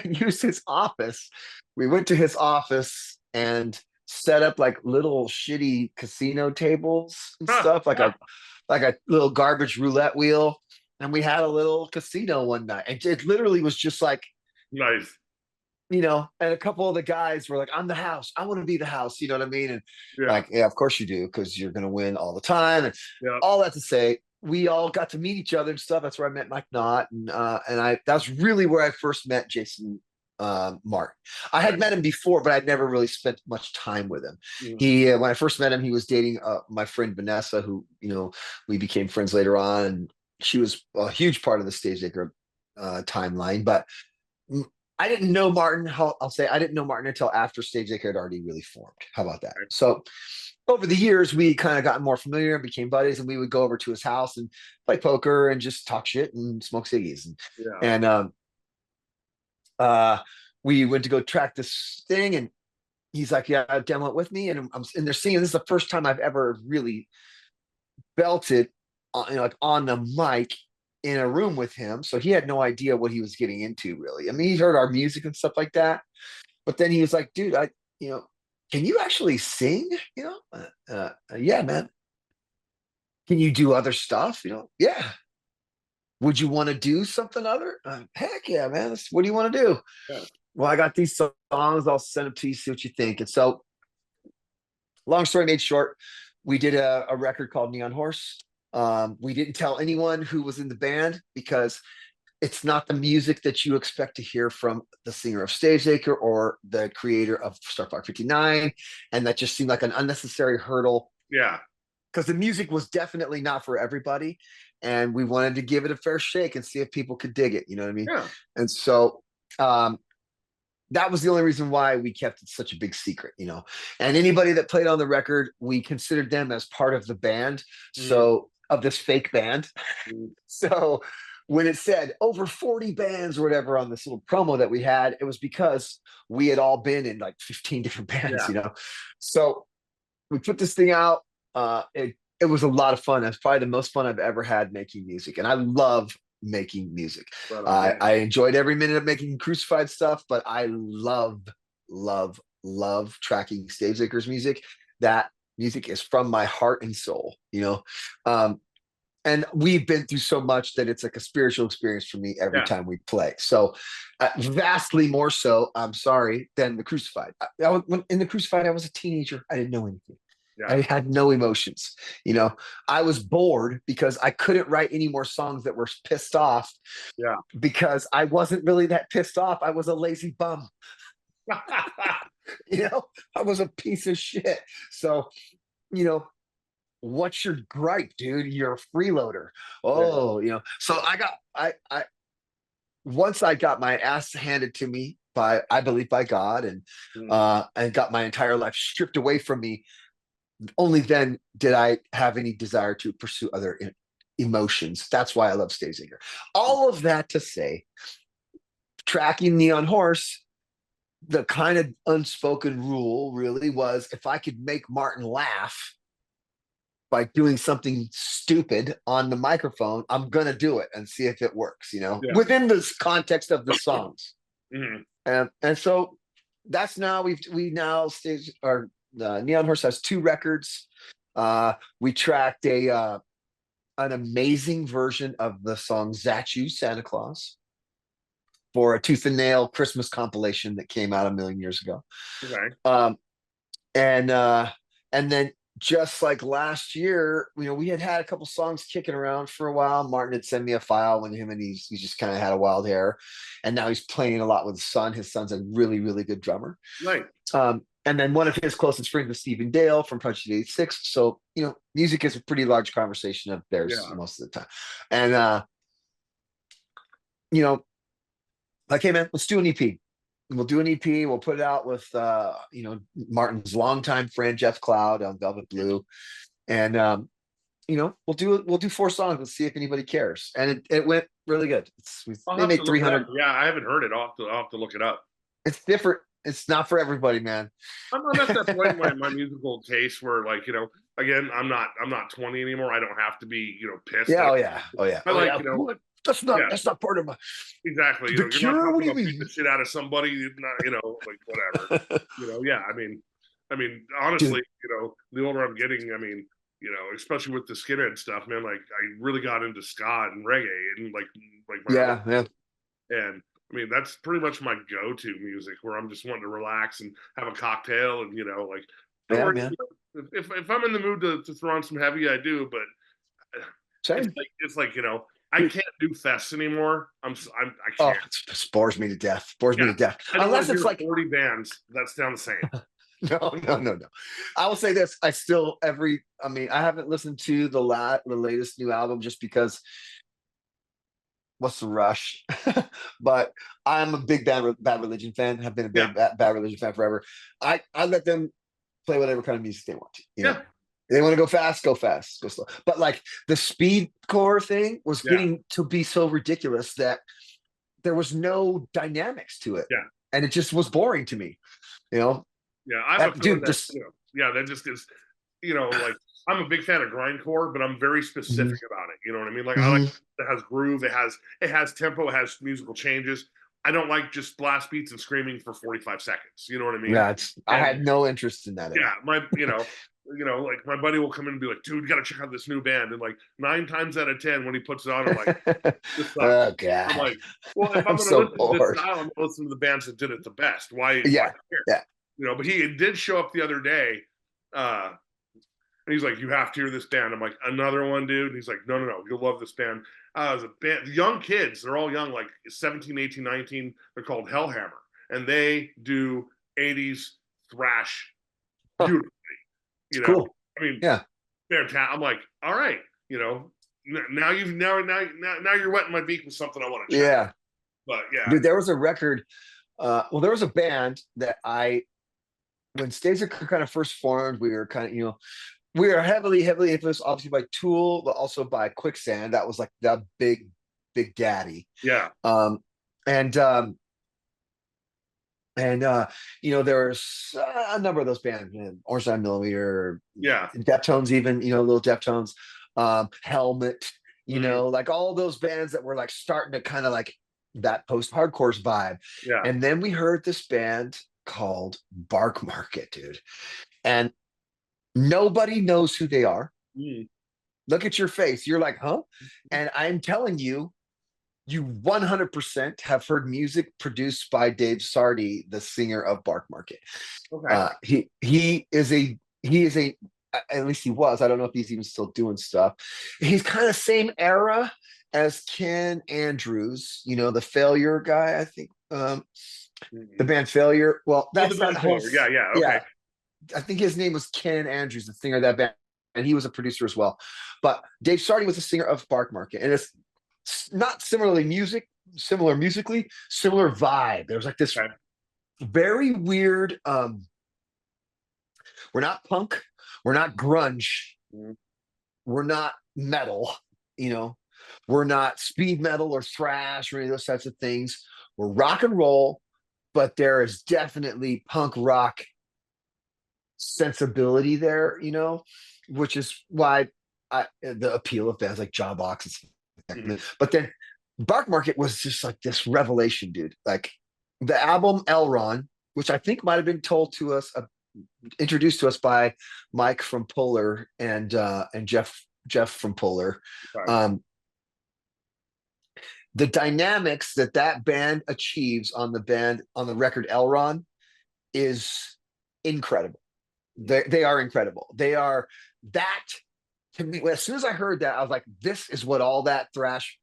used his office. We went to his office and set up like little shitty casino tables and stuff, like a little garbage roulette wheel. and we had a little casino one night. And it literally was just like, Nice. you know, and a couple of the guys were like, I'm the house. I want to be the house. You know what I mean? And Yeah. like, yeah, of course you do, because you're going to win all the time. And Yeah. all that to say, we all got to meet each other and stuff. That's where I met Mike Knott. And that's really where I first met Jason Mark. I had met him before, but I'd never really spent much time with him. He, when I first met him, he was dating my friend Vanessa, who, you know, we became friends later on. And she was a huge part of the Stavesacre timeline. But I didn't know Martin. I'll say I didn't know Martin until after Stavesacre had already really formed. How about that? So over the years, we kind of got more familiar and became buddies, and we would go over to his house and play poker and just talk shit and smoke ciggies. And we went to go track this thing, and he's like, "Yeah, demo it with me." And they're singing. This is the first time I've ever really belted, you know, like on the mic in a room with him. So he had no idea what he was getting into, really. I mean, he heard our music and stuff like that, but then he was like, "Dude, you know, can you actually sing? You know, yeah, man. Can you do other stuff? You know, yeah. Would you want to do something other? Heck yeah, man. What do you want to do?" Yeah. Well, I got these songs. I'll send them to you, see what you think. And so, long story made short, we did a record called Neon Horse. We didn't tell anyone who was in the band, because it's not the music that you expect to hear from the singer of Stavesacre or the creator of Star Fox 59. And that just seemed like an unnecessary hurdle. Yeah. Because the music was definitely not for everybody. And we wanted to give it a fair shake and see if people could dig it. You know what I mean? Yeah. And so that was the only reason why we kept it such a big secret, you know. And anybody that played on the record, we considered them as part of the band. So of this fake band. So when it said over 40 bands or whatever on this little promo that we had, it was because we had all been in like 15 different bands, you know. So we put this thing out. It was a lot of fun. It's probably the most fun I've ever had making music. And I love making music. I enjoyed every minute of making Crucified stuff, but I love tracking Stavesacre's music. That music is from my heart and soul, you know. And we've been through so much that it's like a spiritual experience for me every time we play. So vastly more so, I'm sorry, than the Crucified. In the Crucified, I was a teenager. I didn't know anything. I had no emotions. You know, I was bored because I couldn't write any more songs that were pissed off. Yeah. Because I wasn't really that pissed off. I was a lazy bum. You know, I was a piece of shit. So, you know, what's your gripe, dude? You're a freeloader. Oh, you know. So I once I got my ass handed to me by, I believe, by God, and got my entire life stripped away from me, only then did I have any desire to pursue other emotions. That's why I love Stavesacre. All of that to say, tracking Neon Horse, the kind of unspoken rule really was, if I could make Martin laugh by doing something stupid on the microphone, I'm going to do it and see if it works, you know, within this context of the songs. And so that's now we now stage our Neon Horse has 2 records. We tracked an amazing version of the song Zachu Santa Claus for a Tooth and Nail Christmas compilation that came out a million years ago. And then just like last year, you know, we had a couple songs kicking around for a while. Martin had sent me a file when him and he just kind of had a wild hair, and now he's playing a lot with his son. His son's a really, really good drummer. And then one of his closest friends was Stephen Dale from Project 86. So, you know, music is a pretty large conversation of theirs most of the time. And, you know, like, hey, man, let's do an EP. We'll do an EP. We'll put it out with, you know, Martin's longtime friend, Jeff Cloud on Velvet Blue. And, you know, we'll do 4 songs. Let's see if anybody cares. And it went really good. They made 300. Yeah, I haven't heard it. I'll have to look it up. It's different. It's not for everybody, man. I'm at that point in my musical taste where, like, you know, again, I'm not 20 anymore. I don't have to be, you know, pissed. Yeah, oh yeah. I like, you know, that's not part of my exactly. You know, you're not going to beat the shit out of somebody. Not, you know, like whatever. You know, yeah. I mean, honestly, you know, the older I'm getting, I mean, you know, especially with the skinhead stuff, man. Like I really got into ska and reggae and like my Yeah, yeah. and I mean that's pretty much my go-to music where I'm just wanting to relax and have a cocktail and you know like don't Yeah, worry man. if I'm in the mood to throw on some heavy I do, but Same. it's like you know I can't do fests anymore. I Oh, can't. it bores me to death. Bores me Yeah, to death. I don't want Unless to it's hear like 40 bands that sound the same. no. I will say this. I still I mean, I haven't listened to the latest new album just because what's the rush? But I'm a big Bad Religion fan, have been a Yeah, big Bad Religion fan forever. I let them play whatever kind of music they want to, you know. yeah, They want to go fast, go slow. But like the speedcore thing was yeah, getting to be so ridiculous that there was no dynamics to it. yeah. And it just was boring to me, you know. Yeah, I have a feeling Dude, that this you know, yeah, that just is, you know, like I'm a big fan of grindcore, but I'm very Mhm, specific about it. You know what I mean? Like I like mhm. it has groove, it has tempo, it has musical changes. I don't like just blast beats and screaming for 45 seconds. You know what I mean? Yeah, I And had no interest in that yeah, era. my you know, like my buddy will come in and be like, "Dude, you got to check out this new band." And like 9 times out of 10, when he puts it on, I'm like, "This sucks." Oh I'm God. like, "Well, if I'm I'm going to so listen to this bored. style, I'm going to listen to the bands that did it the best. Why Yeah, care?" yeah. You know, but he did show up the other day, and he's like, "You have to hear this band." I'm like, "Another one, dude." And he's like, "No, you'll love this band." It's a band, young kids. They're all young, like 17, 18, 19. They're called Hellhammer, and they do 80s thrash Huh, beautifully. it's You know, cool. I mean, Yeah. fantastic. I'm like, all right, you know, now you're wetting my beak with something I want to check. Yeah. But yeah, Dude, there was a record. Well, there was a band that when Stavesacre kind of first formed, we were kind of, we are heavily influenced, obviously by Tool, but also by Quicksand. That was like the big daddy. yeah, Um, and and there's a number of those bands, man, Orange 9mm, yeah, Deftones, even little Deftones, Helmet, mm, like all those bands that were like starting to kind of like that post-hardcore vibe. yeah, And then we heard this band called Bark Market, dude, and nobody knows who they are. mm, Look at your face. You're like, huh? And I'm telling you, you 100% have heard music produced by Dave Sardi, the singer of Bark Market. okay, He is a at least he was. I don't know if he's even still doing stuff. He's kind of same era as Ken Andrews, the Failure guy. I think the mm. band Failure. Well, Oh, the that's that band whole failure, yeah, okay, yeah. I think his name was Ken Andrews, the singer of that band, and he was a producer as well. But Dave Sardi was the singer of Bark Market, and it's not similar musically, similar vibe. There's like this okay, very weird. We're not punk, we're not grunge, mm, we're not metal, you know, we're not speed metal or thrash or any of those types of things. We're rock and roll, but there is definitely punk rock sensibility there, which is why the appeal of bands like Jawbox. mm, But then Bark Market was just like this revelation, dude. Like the album Elron, which I think might have been introduced to us by Mike from Polar and Jeff from Polar. okay, Um, the dynamics that band achieves on the record Elron is incredible. They are incredible. They are that to me. As soon as I heard that, I was like, this is what all that thrash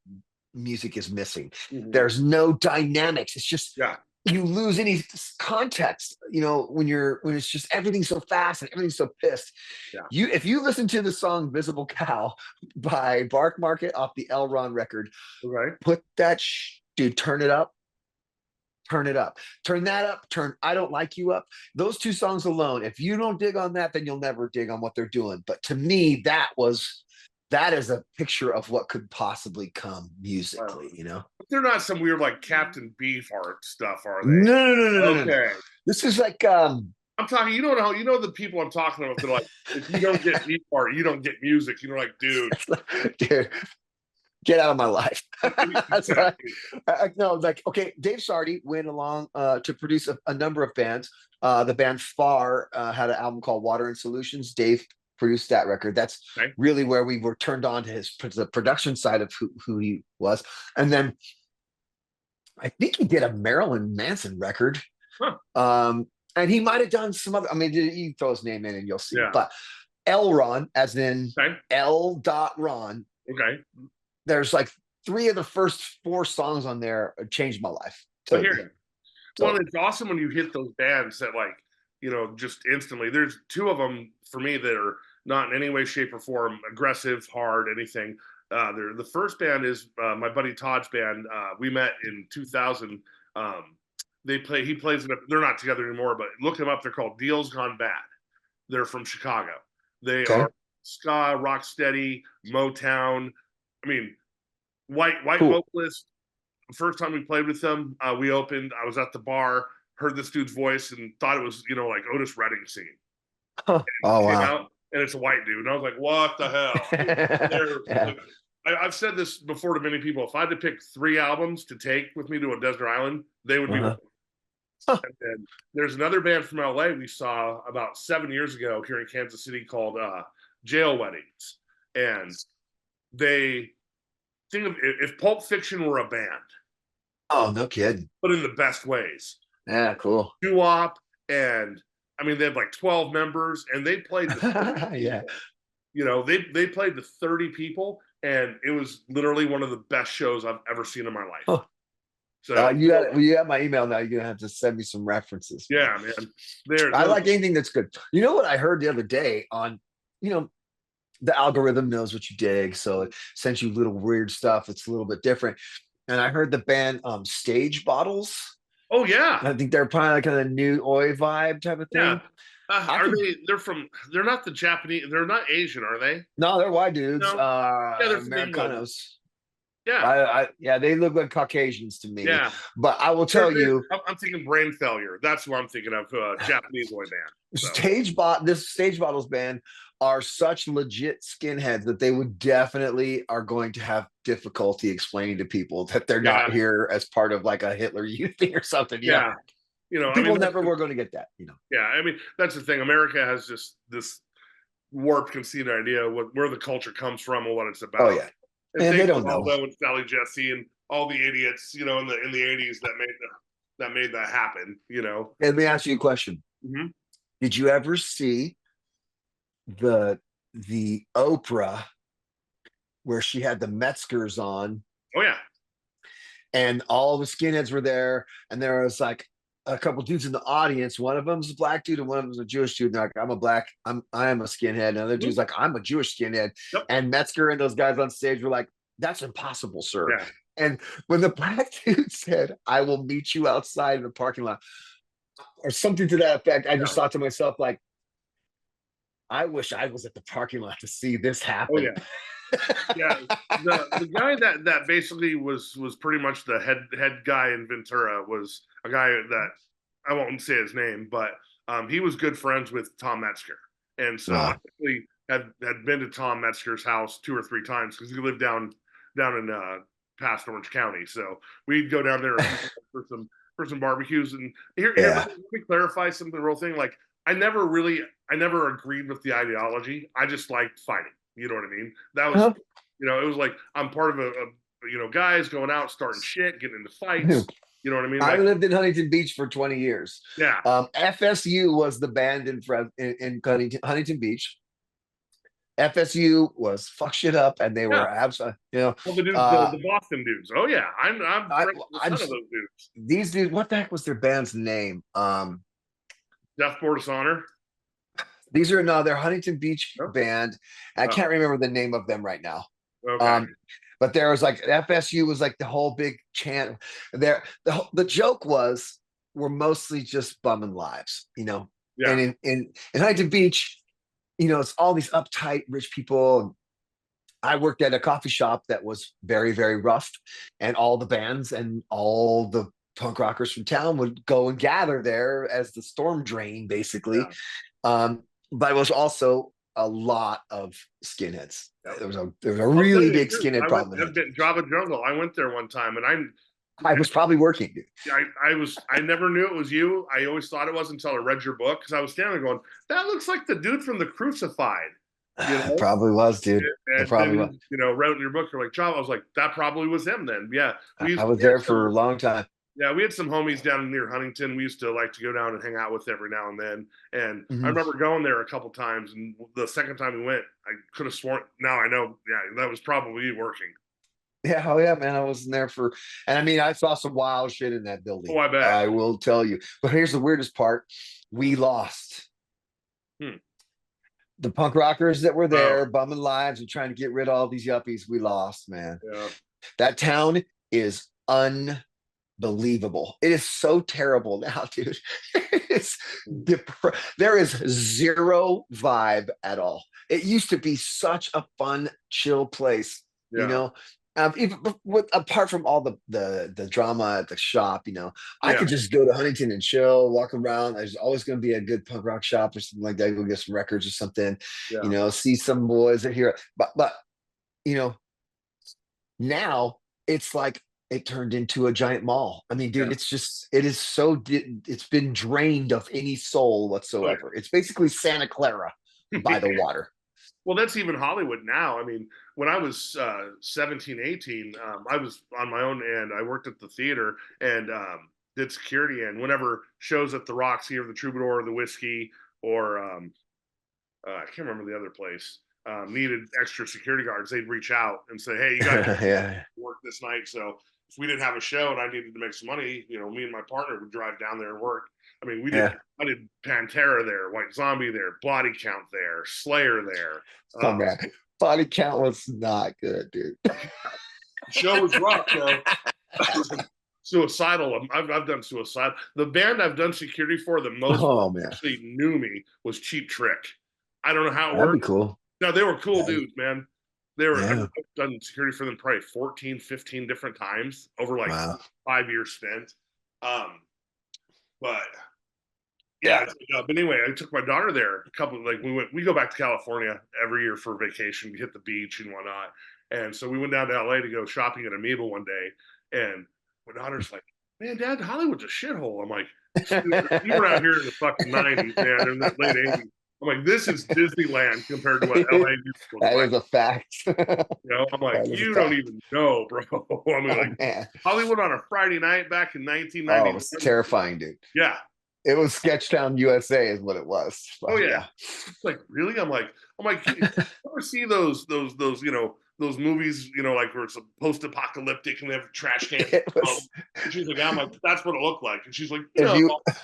music is missing. mm-hmm. There's no dynamics. It's just Yeah, you lose any context, when it's just everything's so fast and everything's so pissed. yeah, If you listen to the song Visible Cow by Bark Market off the Elron record, okay, put that dude, turn it up, turn it up, turn that up, turn I Don't Like You up. Those two songs alone, if you don't dig on that, then you'll never dig on what they're doing. But to me, that is a picture of what could possibly come wow. musically. They're not some weird like Captain Beefheart stuff, are they? No. Okay, This is like I'm talking. You know the people I'm talking about. They're like, if you don't get Beefheart, you don't get music. You know, like, dude, dude, get out of my life. That's right. exactly. No, like, okay, Dave Sardi went along to produce a number of bands. The band Far had an album called Water and Solutions. Dave produced that record. That's Okay. really where we were turned on to the production side of who he was. And then I think he did a Marilyn Manson record. Huh. And he might have done some other, I mean, you throw his name in and you'll see. Yeah. But L. Ron, as in Okay. L. Ron. Okay. There's like 3 of the first 4 songs on there changed my life. I hear you. Well, it's awesome when you hit those bands that, like, you know, just instantly. There's 2 of them for me that are not in any way, shape, or form aggressive, hard, anything. The first band is my buddy Todd's band. We met in 2000. He plays in they're not together anymore, but look them up. They're called Deals Gone Bad. They're from Chicago. They are ska, rock steady, Motown. I mean, white vocalist. First time we played with them, we opened. I was at the bar, heard this dude's voice, and thought it was, you know, like Otis Redding singing. Oh wow! Out, and it's a white dude, and I was like, "What the hell?" Yeah. Like, I've said this before to many people. If I had to pick 3 albums to take with me to a desert island, they would be. And then there's another band from LA we saw about 7 years ago here in Kansas City called Jail Weddings, and they think of if Pulp Fiction were a band. Oh, no kidding. But in the best ways. Yeah, cool. Doo-wop, and I mean, they had like 12 members, and they played the yeah. You know, they played to 30 people, and it was literally one of the best shows I've ever seen in my life. Oh. So you have my email now. You're gonna have to send me some references. Yeah, man. I like anything that's good. You know what I heard the other day on, you know, the algorithm knows what you dig, so it sends you little weird stuff. It's a little bit different. And I heard the band Stage Bottles. Oh yeah. I think they're probably like a new Oi vibe type of thing. Yeah. They're not the Japanese, they're not Asian, are they? No, they're white dudes. No. Yeah, they're Americanos. Yeah. Yeah, they look like Caucasians to me. Yeah. But I will tell you, I'm thinking Brain Failure. That's what I'm thinking of, Japanese boy band. So. This Stage Bottles band are such legit skinheads that they would definitely are going to have difficulty explaining to people that they're not here as part of like a Hitler Youth thing or something. Yeah. You know, people never were going to get that, you know. Yeah, I mean, that's the thing. America has just this warped conceited idea of where the culture comes from and what it's about. Oh yeah. And they don't know. And Sally Jesse and all the idiots, you know, in the 80s that made that happen, you know. Let me ask you a question. Mm-hmm. Did you ever see the Oprah where she had the Metzgers on? Oh yeah. And all the skinheads were there, and there was like a couple dudes in the audience. One of them's a black dude, and one of them's a Jewish dude. And they're like, I am a skinhead. And the other dude's like, I'm a Jewish skinhead. Yep. And Metzger and those guys on stage were like, that's impossible, sir. Yeah. And when the black dude said, I will meet you outside in the parking lot, or something to that effect, I just thought to myself, like, I wish I was at the parking lot to see this happen. Oh yeah. Yeah, the guy that basically was pretty much the head guy in Ventura was a guy that I won't say his name, but he was good friends with Tom Metzger, and so I actually had been to Tom Metzger's house 2 or 3 times because he lived down in past Orange County, so we'd go down there for some barbecues. And here let me clarify something real thing. Like I never agreed with the ideology. I just liked fighting. You know what I mean? That was, you know, it was like I'm part of a you know, guys going out, starting shit, getting into fights. You know what I mean? Like, I lived in Huntington Beach for 20 years. Yeah. FSU was the band in Huntington Beach. FSU was fuck shit up, and they were absolutely, you know. Well, the Boston dudes. Oh yeah, I'm friends with some of those dudes. These dudes. What the heck was their band's name? Death Bore Dishonor. They're Huntington Beach band. I can't remember the name of them right now. Okay. But there was like FSU was like the whole big chant there. The joke was we're mostly just bumming lives, you know. Yeah. And in Huntington Beach, you know, it's all these uptight rich people. And I worked at a coffee shop that was very, very rough, and all the bands and all the punk rockers from town would go and gather there as the storm drain, basically. Yeah. But it was also a lot of skinheads. There was a really big skinhead problem. Java Jungle. I went there one time, and I was probably working, dude. I never knew it was you. I always thought it was until I read your book, because I was standing there going, that looks like the dude from The Crucified. You It know, probably was, dude. It and probably was. then you know, wrote in your book, you're like, John. I was like, that probably was him then. Yeah, I we was had there for some. a long time. Yeah, we had some homies down near Huntington. We used to like to go down and hang out with every now and then. And I Mhm. remember going there a couple times. And the second time we went, I could have sworn. Now I know. Yeah, that was probably working. Yeah, oh yeah, man. I wasn't there for, and I mean, I saw some wild shit in that Oh, building. I bet. I will tell you. But here's the weirdest part: we lost Hmm. the punk rockers that were Oh, there, bumming lives and trying to get rid of all these yuppies. We lost, man. yeah. That town is unbelievable. It is so terrible now, dude. It's there is zero vibe at all. It used to be such a fun, chill place, you Yeah. know. Even apart from all the drama at the shop, I Yeah. could just go to Huntington and chill, walk around. There's always going to be a good punk rock shop or something like that. Go get some records or something, Yeah. see some boys that here. But you know, now it's like it turned into a giant mall. I mean, dude, Yeah. it is so, it's been drained of any soul Oh, whatsoever. It's basically Santa Clara yeah. by the water. Well, that's even Hollywood now. I mean, when I was 17, 18, I was on my own and I worked at the theater and did security. And whenever shows at the Roxy or the Troubadour or the Whiskey or I can't remember the other place, needed extra security guards, they'd reach out and say, "Hey, you guys Yeah. work this night." So if we didn't have a show and I needed to make some money, me and my partner would drive down there and work. I mean, Yeah. I did Pantera there, White Zombie there, Body Count there, Slayer there. Oh man. Body count was not good, dude. The show was rough, though. Suicidal. I've done Suicide. The band I've done security for the most Oh man. actually knew me was Cheap Trick. I don't know how it That'd be worked. cool. No, they were cool Yeah. dudes, man. They were. Yeah. I've done security for them probably 14, 15 different times over like Wow. 5 years spent. But yeah, Yeah. but anyway, I took my daughter there. A couple like we go back to California every year for vacation. We hit the beach and whatnot. And so we went down to LA to go shopping at Amoeba one day. And my daughter's like, "Man, Dad, Hollywood's a shithole." I'm like, "You were out here in the fucking '90s, man, in the late '80s." I'm like, "This is Disneyland compared to what LA was That like." is a fact. I'm like, That is a "You don't fact. even know, bro." I mean, Oh like man. Hollywood on a Friday night back in Oh, it was 1991. terrifying, dude. Yeah. It was Sketchtown USA is what it was. Oh But yeah. yeah. It's like really? I'm like, you ever see those those movies, like where it's a post-apocalyptic and they have trash cans. It was, And she's like, yeah, I'm like, that's what it looked like. And she's like, if no. you I'm like,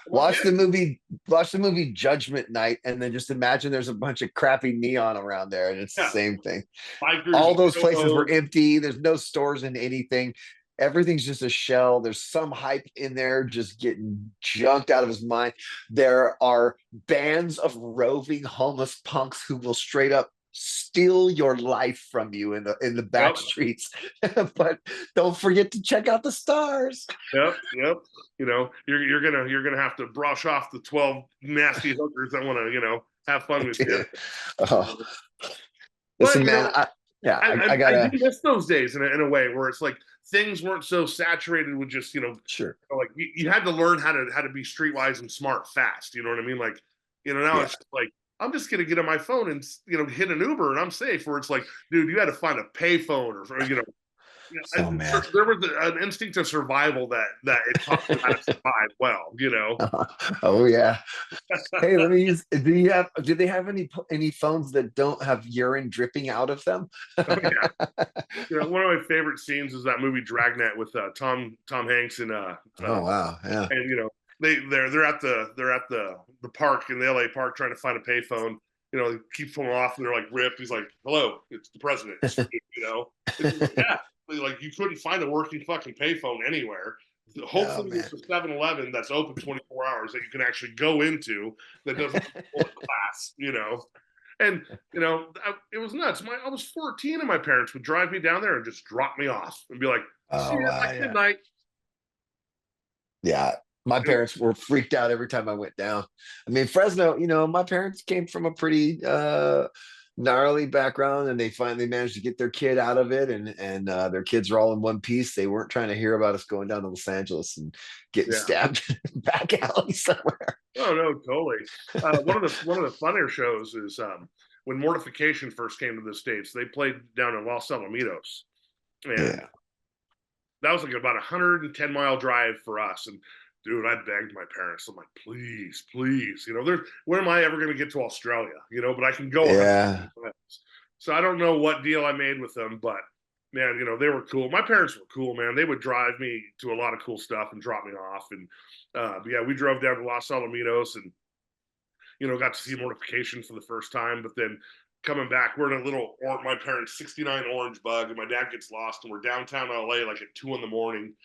watch yeah, the movie Judgment Night, and then just imagine there's a bunch of crappy neon around there, and it's the yeah. same thing. Bikers All and those places were hobos. empty. There's no stores in anything. Everything's just a shell. There's some hype in there just getting junked out of his mind. There are bands of roving homeless punks who will straight up steal your life from you in the back Yep, streets. But don't forget to check out the stars. yep. You're gonna have to brush off the 12 nasty hookers that want to, have fun with you. Oh, But listen, man. I I do gotta. miss those days in a way where it's like things weren't so saturated with just Sure. like you had to learn how to be streetwise and smart fast. You know what I mean? Like now Yeah. it's just like I'm just gonna get on my phone and hit an Uber and I'm safe. Where it's like, dude, you had to find a payphone or Oh man. there was an instinct of survival that it taught you how to survive well. Oh yeah. Hey, let me use. Do they have any phones that don't have urine dripping out of them? Oh yeah. One of my favorite scenes is that movie Dragnet with Tom Hanks Oh wow, yeah. and they're at the park in the LA park trying to find a payphone. They keep pulling off and they're like ripped. He's like, "Hello, it's the president." It's like, yeah, like you couldn't find a working fucking payphone anywhere. Oh Hopefully, man. there's a 7-Eleven that's open 24 hours that you can actually go into that doesn't pull a class. And it was nuts. I was 14, and my parents would drive me down there and just drop me off and be like, "See Oh you wow, at yeah. midnight." Yeah. My parents were freaked out every time I went down. I mean, Fresno, my parents came from a pretty gnarly background, and they finally managed to get their kid out of it, and their kids are all in one piece. They weren't trying to hear about us going down to Los Angeles and getting Yeah. stabbed in back alley somewhere. Oh no, totally. One of the funnier shows is when Mortification first came to the States, they played down in Los Alamitos. And that was like about 110-mile drive for us. And dude, I begged my parents. I'm like, please, please, when am I ever going to get to Australia? But I can go. Yeah. So I don't know what deal I made with them, but man, they were cool. My parents were cool, man. They would drive me to a lot of cool stuff and drop me off. And yeah, we drove down to Los Alamitos and, got to see Mortification for the first time. But then coming back, we're in a little, my parents' 69 Orange Bug, and my dad gets lost, and we're downtown LA like at 2 a.m,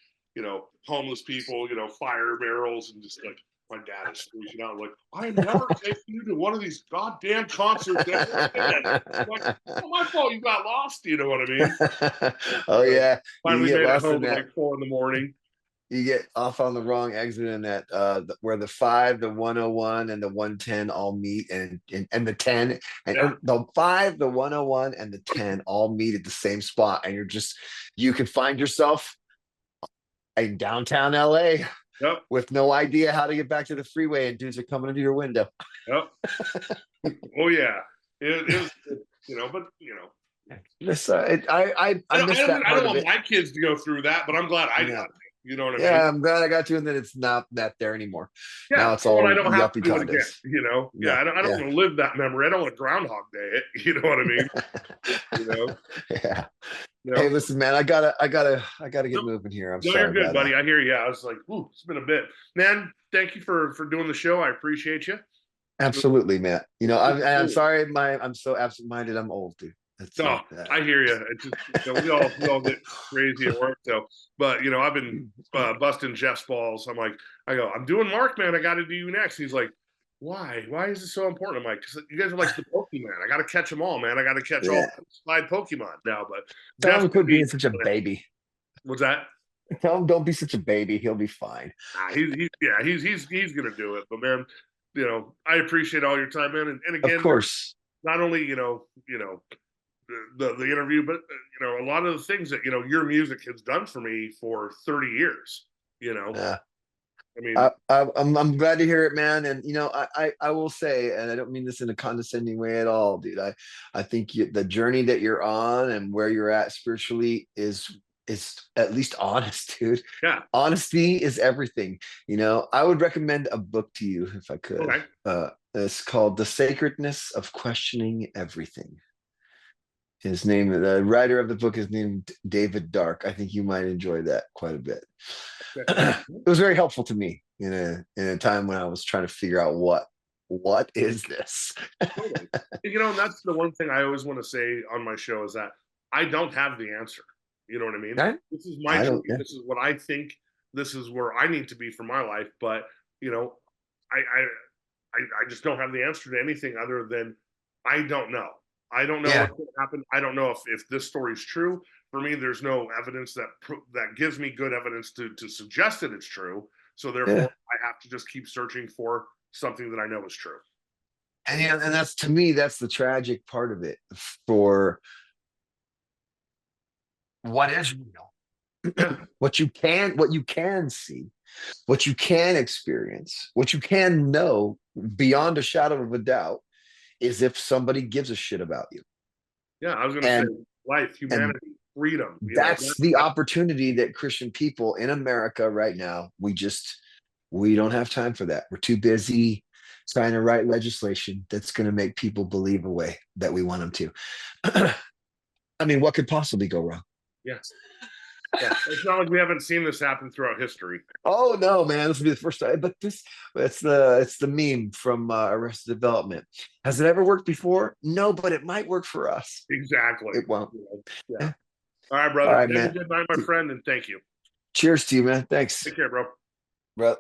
homeless people, fire barrels, and just like, my dad is freaking out. Like, I never taken you to one of these goddamn concerts. Like, it's my fault you got lost. You know what I mean? Oh, yeah. Finally made it home at like 4 a.m. You get off on the wrong exit in that where the 5, the 101, and the 110 all meet, and the 10, and the 5, the 101, and the 10 all meet at the same spot, and you can find yourself in downtown LA with no idea how to get back to the freeway, and dudes are coming into your window. Oh yeah, it is, but I don't want my kids to go through that, but I'm glad I got it. You know what I mean? Yeah, I'm glad I got you, and then it's not that there anymore. Yeah, now it's all I don't have to do it again, Yeah, I don't want to live that memory. I don't want to Groundhog Day it. You know what I mean? Yeah. Hey, listen, man, I gotta get moving here. I'm sorry. You're good, buddy. I hear you. I was like, ooh, it's been a bit, man. Thank you for doing the show. I appreciate you. Absolutely, man. I'm sorry. I'm so absent-minded. I'm old, dude. I hear you. It's just, we all get crazy at work. So, but I've been busting Jeff's balls. I'm doing Mark, man. I got to do you next. He's like, why? Why is it so important? I'm like, because you guys are like the Pokemon. I got to catch them all, man. I got to catch all 5 Pokemon now. But tell him quit being such a baby. What's that? Tell him don't be such a baby. He'll be fine. He's gonna do it. But man, I appreciate all your time, man. And again, of course, not only the interview, but a lot of the things that your music has done for me for 30 years. Yeah. I mean, I'm glad to hear it, man. And I will say, and I don't mean this in a condescending way at all, dude. I think the journey that you're on and where you're at spiritually is at least honest, dude. Yeah, honesty is everything. I would recommend a book to you if I could. Okay. It's called The Sacredness of Questioning Everything. The writer of the book is named David Dark. I think you might enjoy that quite a bit. Okay. It was very helpful to me in a time when I was trying to figure out what is this. Totally. That's the one thing I always want to say on my show is that I don't have the answer. You know what I mean? This is my truth. Yeah. This is what I think. This is where I need to be for my life. But I just don't have the answer to anything other than I don't know. I don't know what's going to happen. I don't know if this story is true. For me, there's no evidence that gives me good evidence to suggest that it's true. So therefore, I have to just keep searching for something that I know is true. And that's, to me, that's the tragic part of it. For what is real, what you can see, what you can experience, what you can know beyond a shadow of a doubt, is if somebody gives a shit about you. Yeah, I was going to say life, humanity, freedom. That's the opportunity that Christian people in America right now, we don't have time for that. We're too busy trying to write legislation that's going to make people believe a way that we want them to. I mean, what could possibly go wrong? Yes. Yeah. It's not like we haven't seen this happen throughout history. Oh no, man! This will be the first time. But it's the meme from Arrested Development. Has it ever worked before? No, but it might work for us. Exactly. It won't. Yeah. All right, brother. All right, man. Good night, my friend, and thank you. Cheers to you, man. Thanks. Take care, bro. Bro.